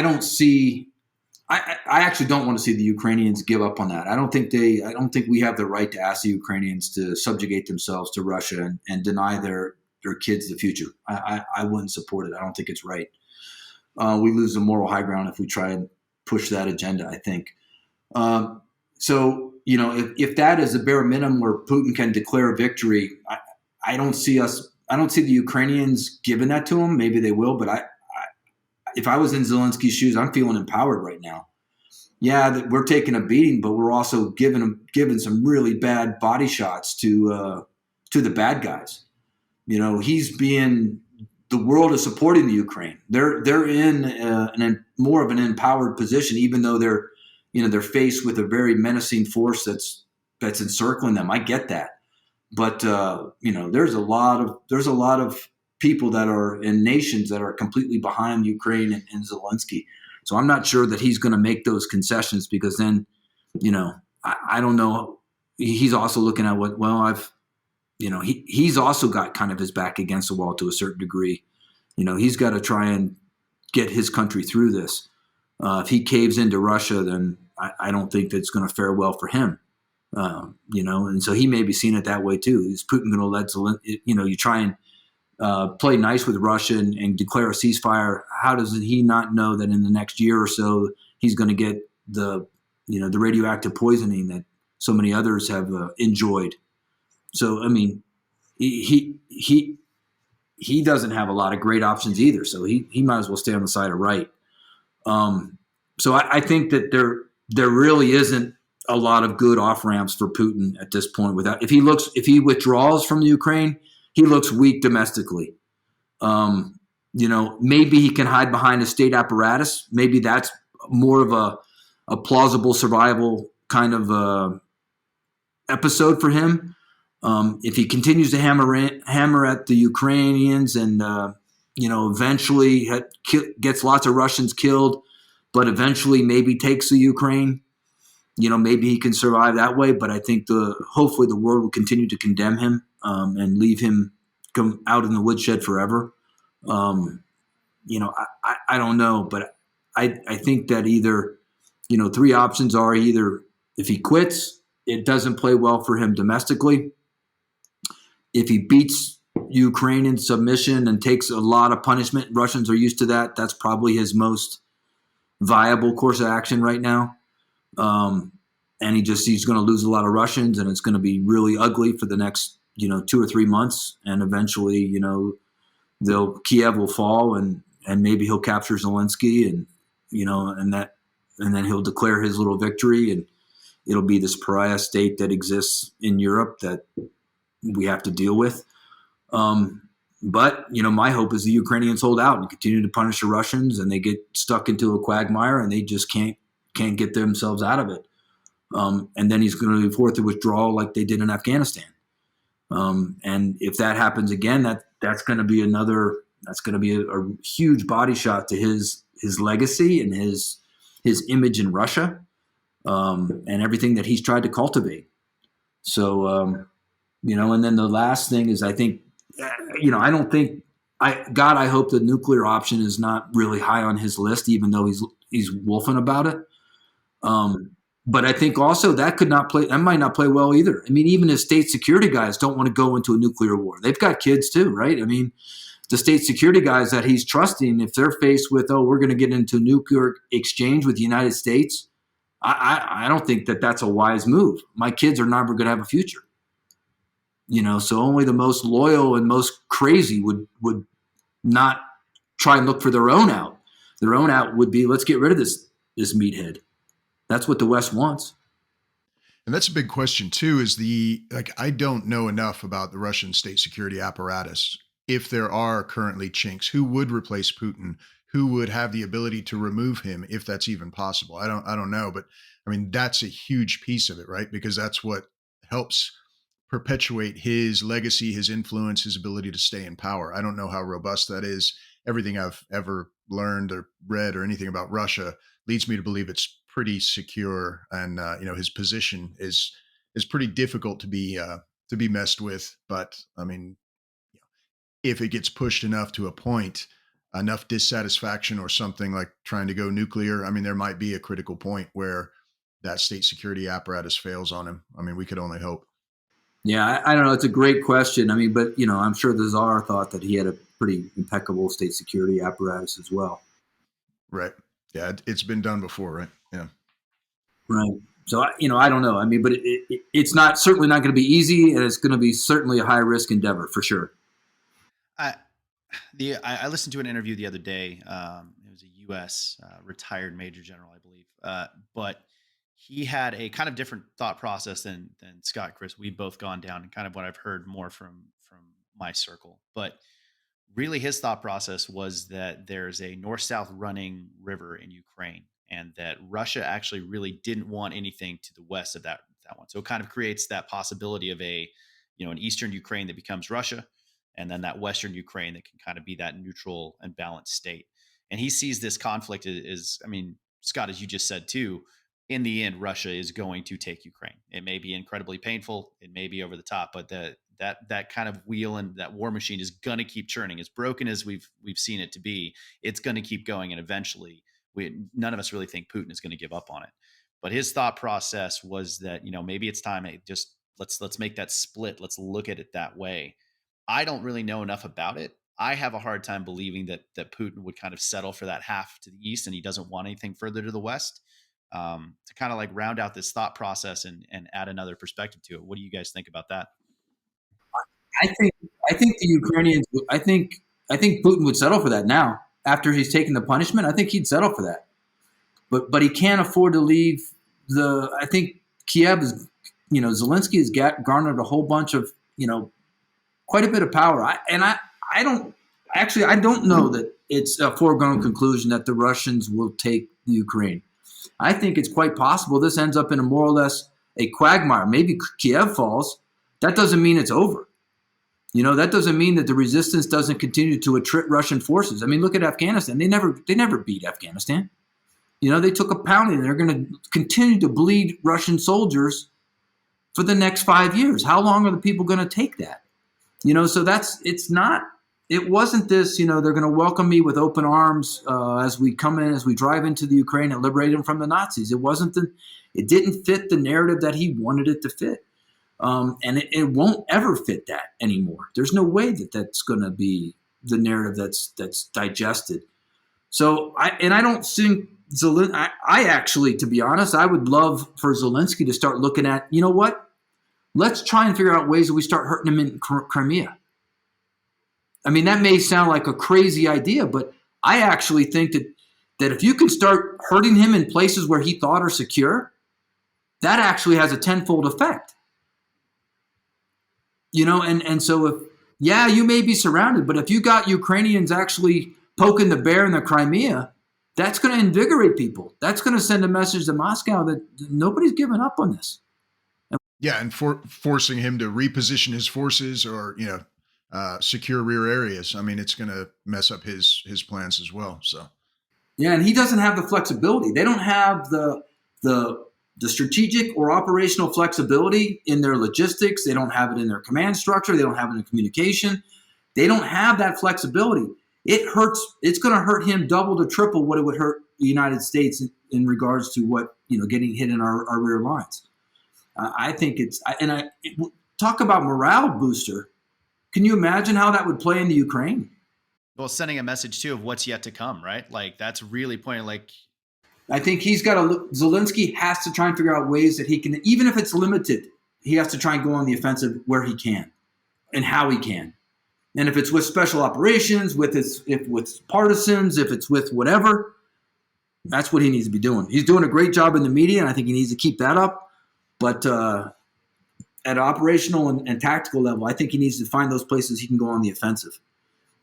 don't see. I actually don't want to see the Ukrainians give up on that. I don't think we have the right to ask the Ukrainians to subjugate themselves to Russia and deny their kids the future. I wouldn't support it. I don't think it's right. We lose the moral high ground if we try and push that agenda, I think. So, if that is the bare minimum where Putin can declare victory, I don't see the Ukrainians giving that to him. Maybe they will, but if I was in Zelensky's shoes, I'm feeling empowered right now. Yeah, we're taking a beating, but we're also giving some really bad body shots to the bad guys. The world is supporting the Ukraine. They're in more of an empowered position, even though they're faced with a very menacing force that's encircling them. I get that, but there's a lot of people that are in nations that are completely behind Ukraine and Zelensky. So I'm not sure that he's going to make those concessions, because then, I don't know. He's also looking at he's also got kind of his back against the wall to a certain degree. He's got to try and get his country through this. If he caves into Russia, then I don't think that's going to fare well for him. And so he may be seeing it that way too. Is Putin going to let Zelensky, you try and play nice with Russia and declare a ceasefire? How does he not know that in the next year or so he's going to get the radioactive poisoning that so many others have enjoyed? So I mean, he doesn't have a lot of great options either. So he might as well stay on the side of right. So I think that there really isn't a lot of good off ramps for Putin at this point. If he withdraws from the Ukraine, he looks weak domestically. Maybe he can hide behind a state apparatus. Maybe that's more of a plausible survival kind of episode for him. If he continues to hammer at the Ukrainians and eventually gets lots of Russians killed, but eventually maybe takes the Ukraine, maybe he can survive that way. But I think hopefully the world will continue to condemn him and leave him come out in the woodshed forever. I don't know, but I think that either, three options are either if he quits, it doesn't play well for him domestically. If he beats Ukraine in submission and takes a lot of punishment, Russians are used to that. That's probably his most viable course of action right now. And he's going to lose a lot of Russians, and it's going to be really ugly for the next 2 or 3 months, and eventually Kiev will fall, and maybe he'll capture Zelensky, and then he'll declare his little victory, and it'll be this pariah state that exists in Europe that we have to deal with. But my hope is the Ukrainians hold out and continue to punish the Russians, and they get stuck into a quagmire, and they just can't get themselves out of it. And then he's going to be forced to withdraw like they did in Afghanistan. And if that happens again, that's going to be a huge body shot to his legacy and his image in Russia, and everything that he's tried to cultivate. So, and then the last thing is, I think, I don't think I hope the nuclear option is not really high on his list, even though he's wolfing about it. But I think also that might not play well either. I mean, even his state security guys don't want to go into a nuclear war. They've got kids too, right? I mean, the state security guys that he's trusting, if they're faced with, we're going to get into nuclear exchange with the United States, I don't think that that's a wise move. My kids are never going to have a future. So only the most loyal and most crazy would not try and look for their own out. Their own out would be, let's get rid of this meathead. That's what the West wants. And that's a big question too, I don't know enough about the Russian state security apparatus. If there are currently chinks, who would replace Putin? Who would have the ability to remove him, if that's even possible? I don't know, but I mean, that's a huge piece of it, right? Because that's what helps perpetuate his legacy, his influence, his ability to stay in power. I don't know how robust that is. Everything I've ever learned or read or anything about Russia leads me to believe it's pretty secure, and his position is pretty difficult to be messed with. But I mean, if it gets pushed enough to a point, enough dissatisfaction or something like trying to go nuclear, I mean, there might be a critical point where that state security apparatus fails on him. I mean, we could only hope. Yeah, I don't know. It's a great question. I mean, but I'm sure the Tsar thought that he had a pretty impeccable state security apparatus as well. Right. Yeah, it's been done before, right? Yeah. Right. So I don't know. I mean, but it's certainly not going to be easy, and it's going to be certainly a high risk endeavor for sure. I listened to an interview the other day. It was a U.S. Retired Major General, I believe, but he had a kind of different thought process than Scott, Chris. We've both gone down, and kind of what I've heard more from my circle. But really, his thought process was that there's a north-south running river in Ukraine, and that Russia actually really didn't want anything to the west of that one. So it kind of creates that possibility of an eastern Ukraine that becomes Russia, and then that western Ukraine that can kind of be that neutral and balanced state. And he sees this conflict as, I mean, Scott, as you just said too, in the end, Russia is going to take Ukraine. It may be incredibly painful, it may be over the top, but that kind of wheel and that war machine is going to keep churning. As broken as we've seen it to be, it's going to keep going, and eventually, none of us really think Putin is going to give up on it. But his thought process was that, maybe it's time. Just let's make that split. Let's look at it that way. I don't really know enough about it. I have a hard time believing that Putin would kind of settle for that half to the east, and he doesn't want anything further to the west. To kind of like round out this thought process and add another perspective to it. What do you guys think about that? I think I think the Ukrainians. I think Putin would settle for that now after he's taken the punishment. I think he'd settle for that, but he can't afford to leave the. I think Kiev is, Zelensky has garnered a whole bunch of, quite a bit of power. I don't know that it's a foregone conclusion that the Russians will take the Ukraine. I think it's quite possible this ends up in a more or less a quagmire. Maybe Kiev falls. That doesn't mean it's over. That doesn't mean that the resistance doesn't continue to attrit Russian forces. I mean, look at Afghanistan. They never beat Afghanistan. They took a pounding. They're going to continue to bleed Russian soldiers for the next 5 years. How long are the people going to take that? So it wasn't this, they're going to welcome me with open arms as we drive into the Ukraine and liberate them from the Nazis. It didn't fit the narrative that he wanted it to fit. And it won't ever fit that anymore. There's no way that that's going to be the narrative that's digested. So I don't think I actually, to be honest, I would love for Zelensky to start looking at, what? Let's try and figure out ways that we start hurting him in Crimea. I mean, that may sound like a crazy idea, but I actually think that if you can start hurting him in places where he thought are secure, that actually has a tenfold effect. And so you may be surrounded, but if you got Ukrainians actually poking the bear in the Crimea, that's going to invigorate people. That's going to send a message to Moscow that nobody's giving up on this. Yeah, and forcing him to reposition his forces or secure rear areas. I mean, it's going to mess up his plans as well. So yeah, and he doesn't have the flexibility. They don't have the strategic or operational flexibility in their logistics. They don't have it in their command structure. They don't have it in communication. They don't have that flexibility. It hurts. It's going to hurt him double to triple what it would hurt the United States in regards to what getting hit in our rear lines. I think talk about morale booster. Can you imagine how that would play in the Ukraine? Well, sending a message too of what's yet to come, right? Like that's really pointing. Like I think Zelensky has to try and figure out ways that he can, even if it's limited, he has to try and go on the offensive where he can and how he can. And if it's with special operations, with partisans, if it's with whatever, that's what he needs to be doing. He's doing a great job in the media, and I think he needs to keep that up. But at an operational and tactical level, I think he needs to find those places he can go on the offensive.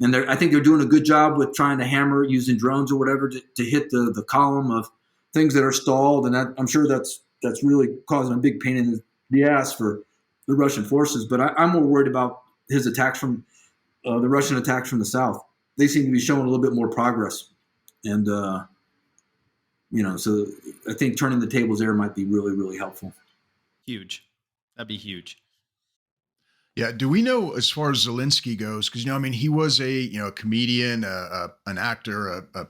And I think they're doing a good job with trying to hammer using drones or whatever to hit the column of things that are stalled. And I'm sure that's really causing a big pain in the ass for the Russian forces. But I'm more worried about his attacks from the Russian attacks from the south. They seem to be showing a little bit more progress. And, so I think turning the tables there might be really, really helpful. Huge. That'd be huge. Yeah. Do we know as far as Zelensky goes? Because he was a comedian, an actor, a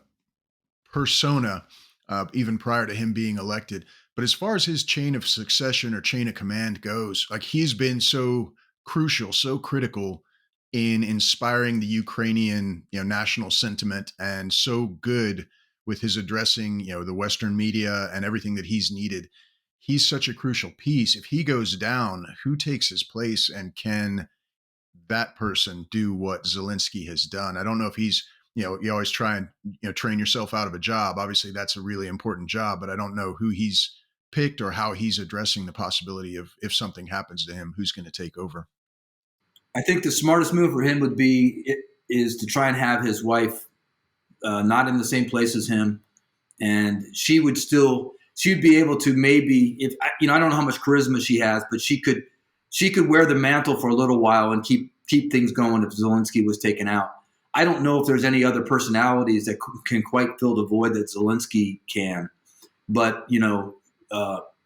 persona, even prior to him being elected. But as far as his chain of succession or chain of command goes, like he's been so crucial, so critical in inspiring the Ukrainian national sentiment, and so good with his addressing the Western media and everything that he's needed. He's such a crucial piece. If he goes down, who takes his place, and can that person do what Zelensky has done? I don't know if he's, you always try and, train yourself out of a job. Obviously that's a really important job, but I don't know who he's picked or how he's addressing the possibility of, if something happens to him, who's going to take over. I think the smartest move for him is to try and have his wife not in the same place as him. And she'd be able to maybe, if I don't know how much charisma she has, but she could wear the mantle for a little while and keep things going if Zelensky was taken out. I don't know if there's any other personalities that can quite fill the void that Zelensky can. But,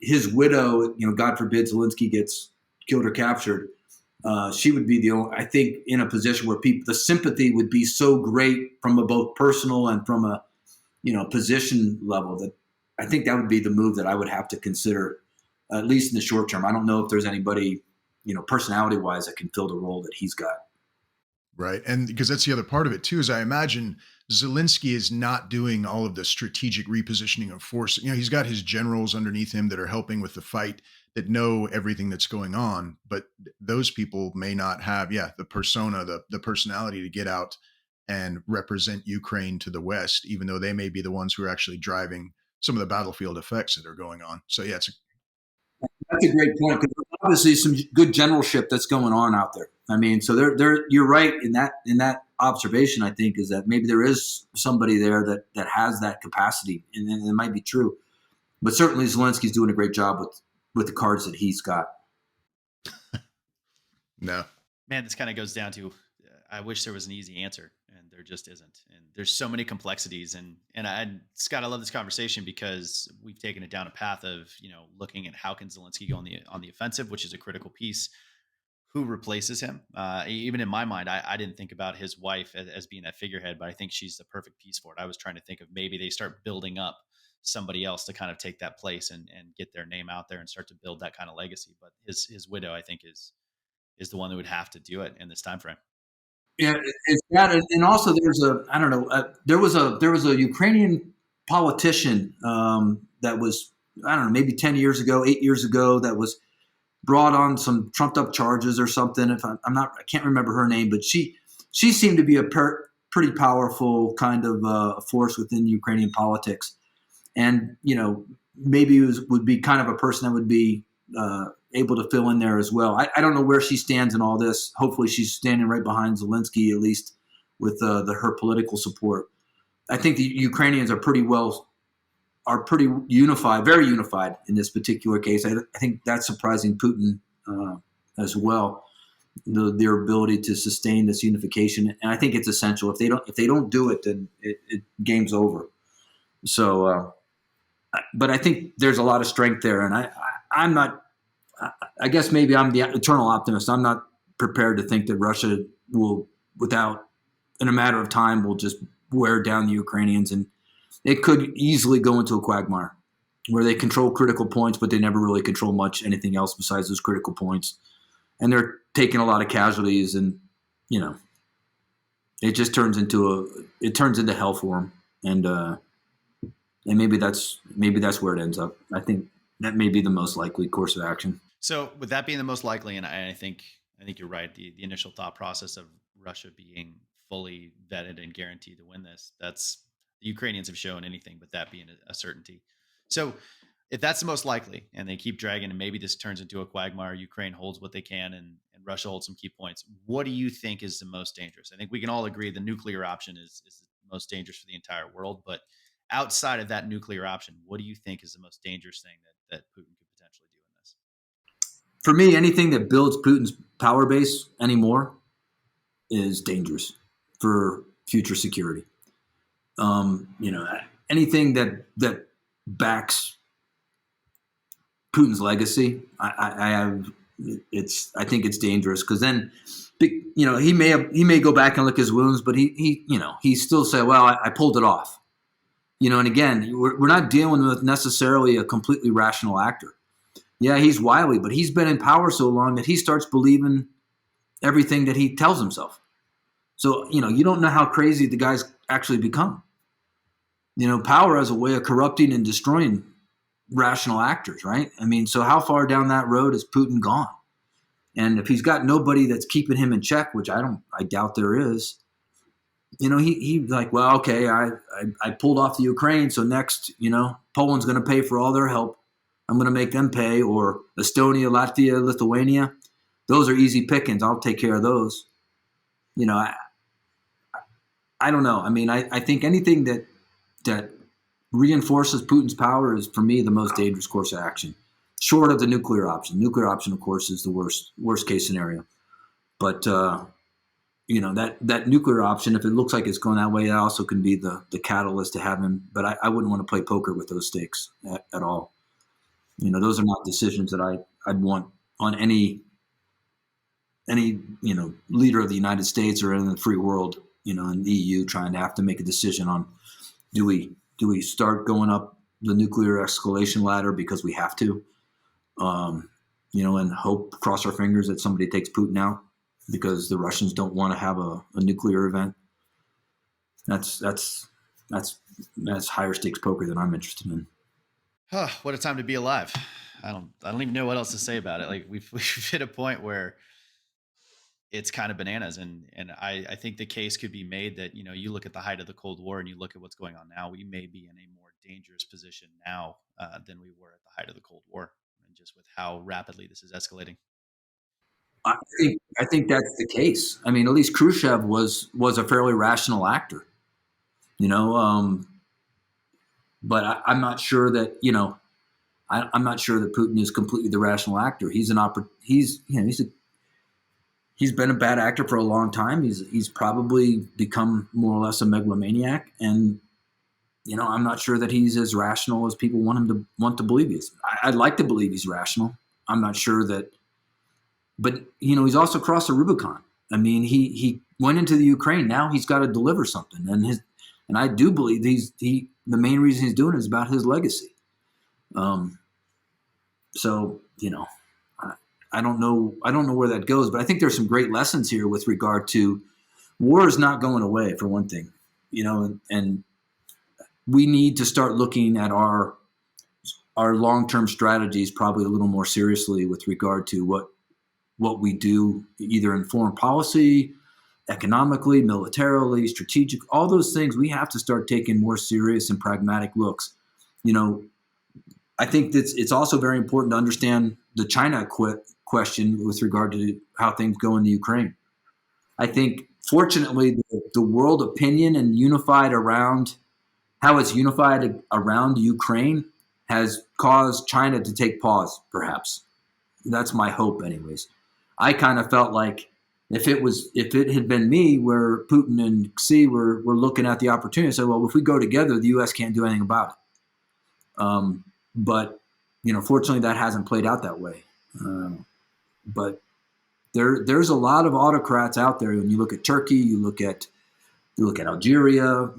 his widow, God forbid Zelensky gets killed or captured, she would be I think, in a position where the sympathy would be so great from a both personal and from a, position level that I think that would be the move that I would have to consider, at least in the short term. I don't know if there's anybody, personality wise, that can fill the role that he's got. Right. And because that's the other part of it too, is I imagine Zelensky is not doing all of the strategic repositioning of force. He's got his generals underneath him that are helping with the fight, that know everything that's going on, but those people may not have, the persona, the personality to get out and represent Ukraine to the West, even though they may be the ones who are actually driving some of the battlefield effects that are going on. So yeah, That's a great point, because obviously some good generalship that's going on out there. I mean, so you're right in that observation. I think is that maybe there is somebody there that has that capacity, and it might be true. But certainly Zelensky's doing a great job with the cards that he's got. No. Man, this kind of goes down to, I wish there was an easy answer, and there just isn't. And there's so many complexities. And Scott, I love this conversation because we've taken it down a path of, looking at how can Zelensky go on the offensive, which is a critical piece. Who replaces him? Even in my mind, I didn't think about his wife as being that figurehead, but I think she's the perfect piece for it. I was trying to think of maybe they start building up somebody else to kind of take that place and get their name out there and start to build that kind of legacy. But his widow, I think, is the one that would have to do it in this time frame. Yeah, it's that, and also there's there was a Ukrainian politician that was, I don't know, maybe 10 years ago, 8 years ago, that was brought on some trumped up charges or something. If I can't remember her name, but she seemed to be a pretty powerful kind of force within Ukrainian politics, and maybe would be kind of a person that would be able to fill in there as well. I don't know where she stands in all this. Hopefully she's standing right behind Zelensky, at least with her political support. I think the Ukrainians are pretty unified, very unified in this particular case. I think that's surprising Putin as well, their ability to sustain this unification. And I think it's essential. If they don't do it, then it game's over. So, but I think there's a lot of strength there, and I'm not. I guess maybe I'm the eternal optimist. I'm not prepared to think that Russia will, in a matter of time, will just wear down the Ukrainians, and it could easily go into a quagmire where they control critical points, but they never really control anything else besides those critical points, and they're taking a lot of casualties, and it just turns into hell for them, and maybe that's where it ends up. I think that may be the most likely course of action. So with that being the most likely, and I think you're right, the initial thought process of Russia being fully vetted and guaranteed to win this, that's, the Ukrainians have shown anything but that being a certainty. So if that's the most likely, and they keep dragging, and maybe this turns into a quagmire, Ukraine holds what they can, and Russia holds some key points, what do you think is the most dangerous? I think we can all agree the nuclear option is the most dangerous for the entire world, but outside of that nuclear option, what do you think is the most dangerous thing that Putin could potentially do in this? For me, anything that builds Putin's power base anymore is dangerous for future security. Anything that backs Putin's legacy, I think it's dangerous, because then, he may go back and lick his wounds, but he still say, well, I pulled it off. And again, we're not dealing with necessarily a completely rational actor. Yeah, he's wily, but he's been in power so long that he starts believing everything that he tells himself. So, you don't know how crazy the guy's actually become. Power has a way of corrupting and destroying rational actors, right? I mean, so how far down that road is Putin gone? And if he's got nobody that's keeping him in check, which I doubt there is, he's like, well, okay, I pulled off the Ukraine, so next, Poland's going to pay for all their help. I'm going to make them pay, or Estonia, Latvia, Lithuania. Those are easy pickings. I'll take care of those. I don't know. I mean, I think anything that reinforces Putin's power is, for me, the most dangerous course of action, short of the nuclear option. Nuclear option, of course, is the worst case scenario. But that nuclear option, if it looks like it's going that way, that also can be the catalyst to have him. But I wouldn't want to play poker with those stakes at all. Those are not decisions that I'd want on any leader of the United States or in the free world, in the EU, trying to have to make a decision on do we start going up the nuclear escalation ladder because we have to, and hope, cross our fingers that somebody takes Putin out because the Russians don't want to have a nuclear event. That's higher stakes poker than I'm interested in. What a time to be alive. I don't even know what else to say about it. Like we've hit a point where it's kind of bananas. And I think the case could be made that, you look at the height of the Cold War and you look at what's going on now, we may be in a more dangerous position now than we were at the height of the Cold War, and just with how rapidly this is escalating. I think that's the case. I mean, at least Khrushchev was a fairly rational actor, but I'm not sure that, I'm not sure that Putin is completely the rational actor. He's been a bad actor for a long time. He's probably become more or less a megalomaniac, and I'm not sure that he's as rational as people want to believe he is. I'd like to believe he's rational. I'm not sure that, but he's also crossed the Rubicon. I mean, he went into the Ukraine. Now he's got to deliver something, and I do believe the main reason he's doing it is about his legacy. So I don't know where that goes, but I think there's some great lessons here with regard to war is not going away, for one thing, and we need to start looking at our long-term strategies probably a little more seriously with regard to what we do, either in foreign policy, economically, militarily, strategic, all those things. We have to start taking more serious and pragmatic looks. I think that it's also very important to understand the China question with regard to how things go in the Ukraine. I think, fortunately, the world opinion and how it's unified around Ukraine has caused China to take pause, perhaps. That's my hope, anyways. I kind of felt like if it had been me, where Putin and Xi were looking at the opportunity, I said, well, if we go together, the U.S. can't do anything about it. But fortunately, that hasn't played out that way. But there's a lot of autocrats out there. When you look at Turkey, you look at Algeria.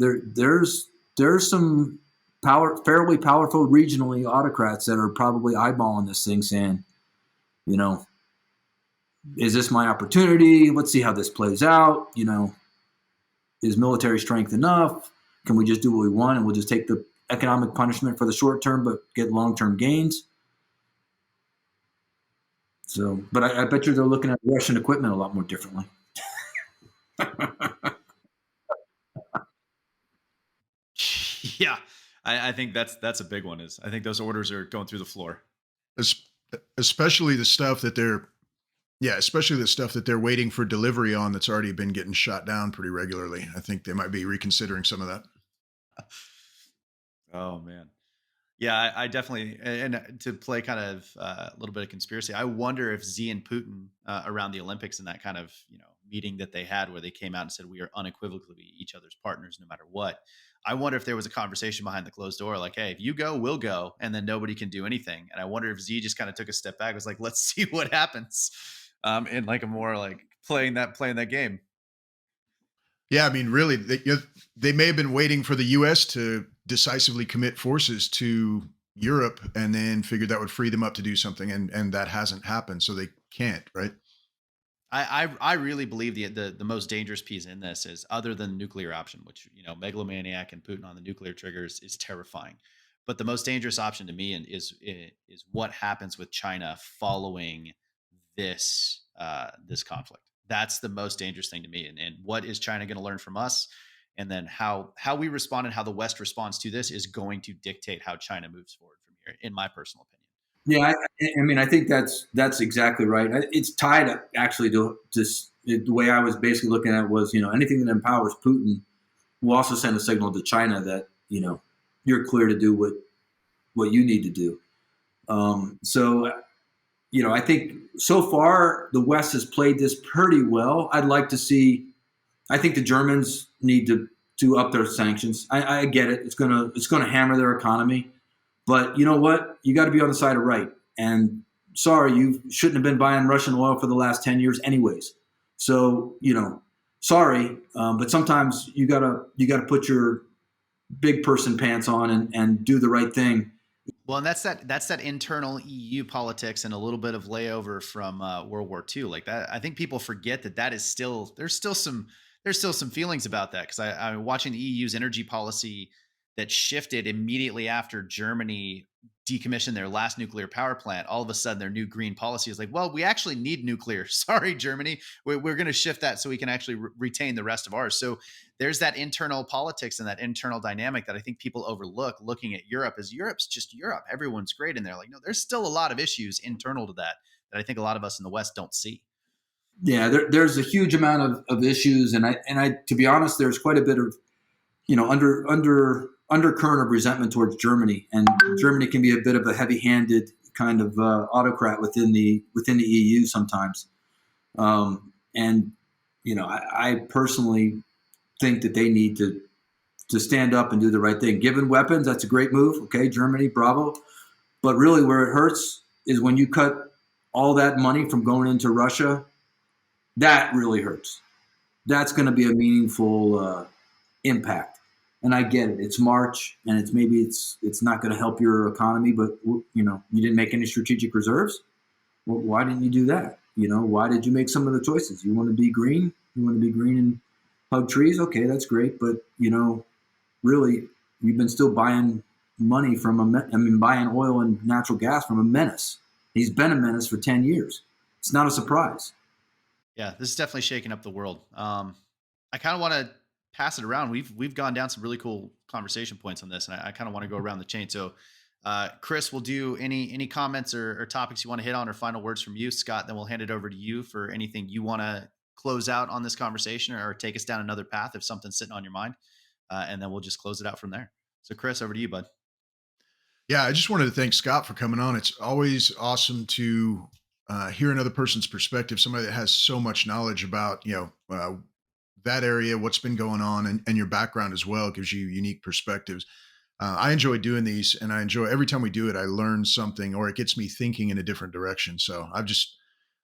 There's some fairly powerful regionally autocrats that are probably eyeballing this thing, saying, is this my opportunity? Let's see how this plays out. Is military strength enough? Can we just do what we want and we'll just take the economic punishment for the short term, but get long-term gains? So, but I bet you they're looking at Russian equipment a lot more differently. Yeah, I think that's a big one. I think those orders are going through the floor. Especially the stuff that they're waiting for delivery on that's already been getting shot down pretty regularly. I think they might be reconsidering some of that. Oh, man. Yeah, I definitely, and to play kind of a little bit of conspiracy, I wonder if Xi and Putin around the Olympics and that kind of, meeting that they had where they came out and said, we are unequivocally each other's partners no matter what. I wonder if there was a conversation behind the closed door, like, hey, if you go, we'll go. And then nobody can do anything. And I wonder if Z just kind of took a step back, was like, let's see what happens. In like a more like playing that game. Yeah, I mean, really, they may have been waiting for the U.S. to decisively commit forces to Europe and then figured that would free them up to do something. And that hasn't happened. So they can't, right? I really believe the most dangerous piece in this is, other than the nuclear option, which, megalomaniac and Putin on the nuclear triggers is terrifying. But the most dangerous option to me is what happens with China following this conflict. That's the most dangerous thing to me. And what is China going to learn from us? And then how we respond and how the West responds to this is going to dictate how China moves forward from here, in my personal opinion. Yeah, I mean, I think that's exactly right. It's tied actually to just the way I was basically looking at it was, anything that empowers Putin will also send a signal to China that, you're clear to do what you need to do. So, I think so far the West has played this pretty well. I'd like to see. I think the Germans need to up their sanctions. I get it. It's gonna hammer their economy. But you know what? You got to be on the side of right. And sorry, you shouldn't have been buying Russian oil for the last 10 years anyways. So, sorry. But sometimes you gotta put your big person pants on and do the right thing. Well, and that's that internal EU politics and a little bit of layover from World War II. Like that, I think people forget that is still there's still some feelings about that because I'm watching the EU's energy policy that shifted immediately after Germany decommissioned their last nuclear power plant. All of a sudden, their new green policy is like, well, we actually need nuclear. Sorry, Germany, we're going to shift that so we can actually retain the rest of ours. So there's that internal politics and that internal dynamic that I think people overlook looking at Europe as Europe's just Europe. Everyone's great in there. Like, no, there's still a lot of issues internal to that I think a lot of us in the West don't see. Yeah, there's a huge amount of issues, and I to be honest, there's quite a bit of undercurrent of resentment towards Germany, and Germany can be a bit of a heavy-handed kind of autocrat within the EU sometimes. And I personally think that they need to stand up and do the right thing. Given weapons, that's a great move. Okay, Germany, bravo. But really, where it hurts is when you cut all that money from going into Russia. That really hurts. That's going to be a meaningful impact. And I get it. It's March, and it's not going to help your economy. But you didn't make any strategic reserves. Well, why didn't you do that? Why did you make some of the choices? You want to be green. You want to be green and hug trees. Okay, that's great. But really, you've been still buying money from buying oil and natural gas from a menace. He's been a menace for 10 years. It's not a surprise. Yeah, this is definitely shaking up the world. I kind of want to pass it around. We've gone down some really cool conversation points on this, and I kind of want to go around the chain. So, Chris, we'll do any comments or topics you want to hit on, or final words from you, Scott. Then we'll hand it over to you for anything you want to close out on this conversation, or take us down another path if something's sitting on your mind, and then we'll just close it out from there. So, Chris, over to you, bud. Yeah, I just wanted to thank Scott for coming on. It's always awesome to hear another person's perspective, somebody that has so much knowledge about that area, what's been going on, and your background as well. It gives you unique perspectives. I enjoy doing these, and I enjoy every time we do it. I learn something, or it gets me thinking in a different direction. So I've just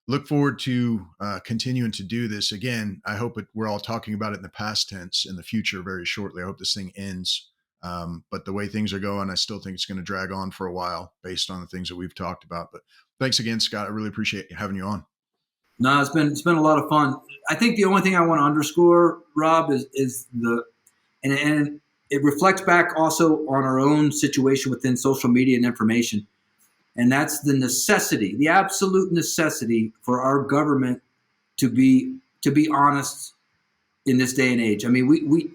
look forward to continuing to do this again. I hope we're all talking about it in the past tense in the future very shortly. I hope this thing ends. But the way things are going, I still think it's going to drag on for a while based on the things that we've talked about. But thanks again, Scott. I really appreciate having you on. No, it's been a lot of fun. I think the only thing I want to underscore, Rob, is and it reflects back also on our own situation within social media and information. And that's the necessity, the absolute necessity for our government to be honest in this day and age. I mean,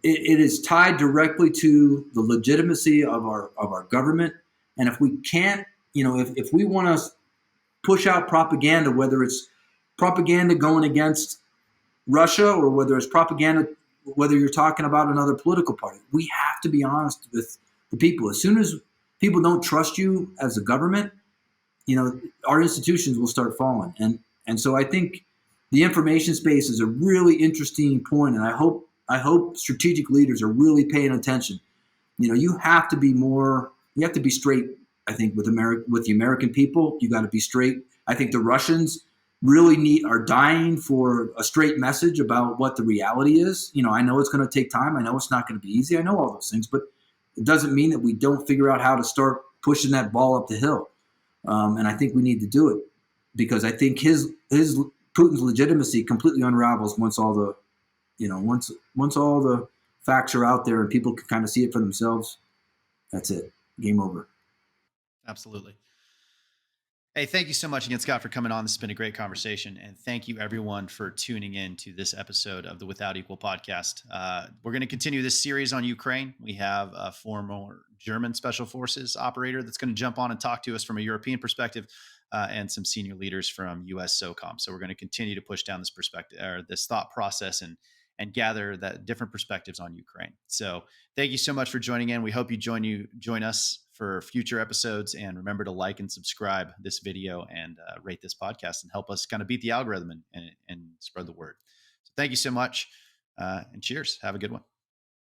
it is tied directly to the legitimacy of our government. And if we can't, if we want to push out propaganda, whether it's propaganda going against Russia or whether it's propaganda, whether you're talking about another political party, we have to be honest with the people. As soon as people don't trust you as a government, our institutions will start falling. And so I think the information space is a really interesting point, and I hope strategic leaders are really paying attention. You have to be straight. I think with the American people, you got to be straight. I think the Russians really are dying for a straight message about what the reality is. I know it's going to take time. I know it's not going to be easy. I know all those things, but it doesn't mean that we don't figure out how to start pushing that ball up the hill. And I think we need to do it because I think his Putin's legitimacy completely unravels once all the, once all the facts are out there and people can kind of see it for themselves. That's it. Game over. Absolutely. Hey, thank you so much again, Scott, for coming on. This has been a great conversation. And thank you, everyone, for tuning in to this episode of the Without Equal podcast. We're going to continue this series on Ukraine. We have a former German Special Forces operator that's going to jump on and talk to us from a European perspective, and some senior leaders from U.S. SOCOM. So we're going to continue to push down this perspective, or this thought process, and gather that different perspectives on Ukraine. So thank you so much for joining in. We hope you join us for future episodes, and remember to like and subscribe this video and rate this podcast and help us kind of beat the algorithm and spread the word. So thank you so much, and cheers. Have a good one.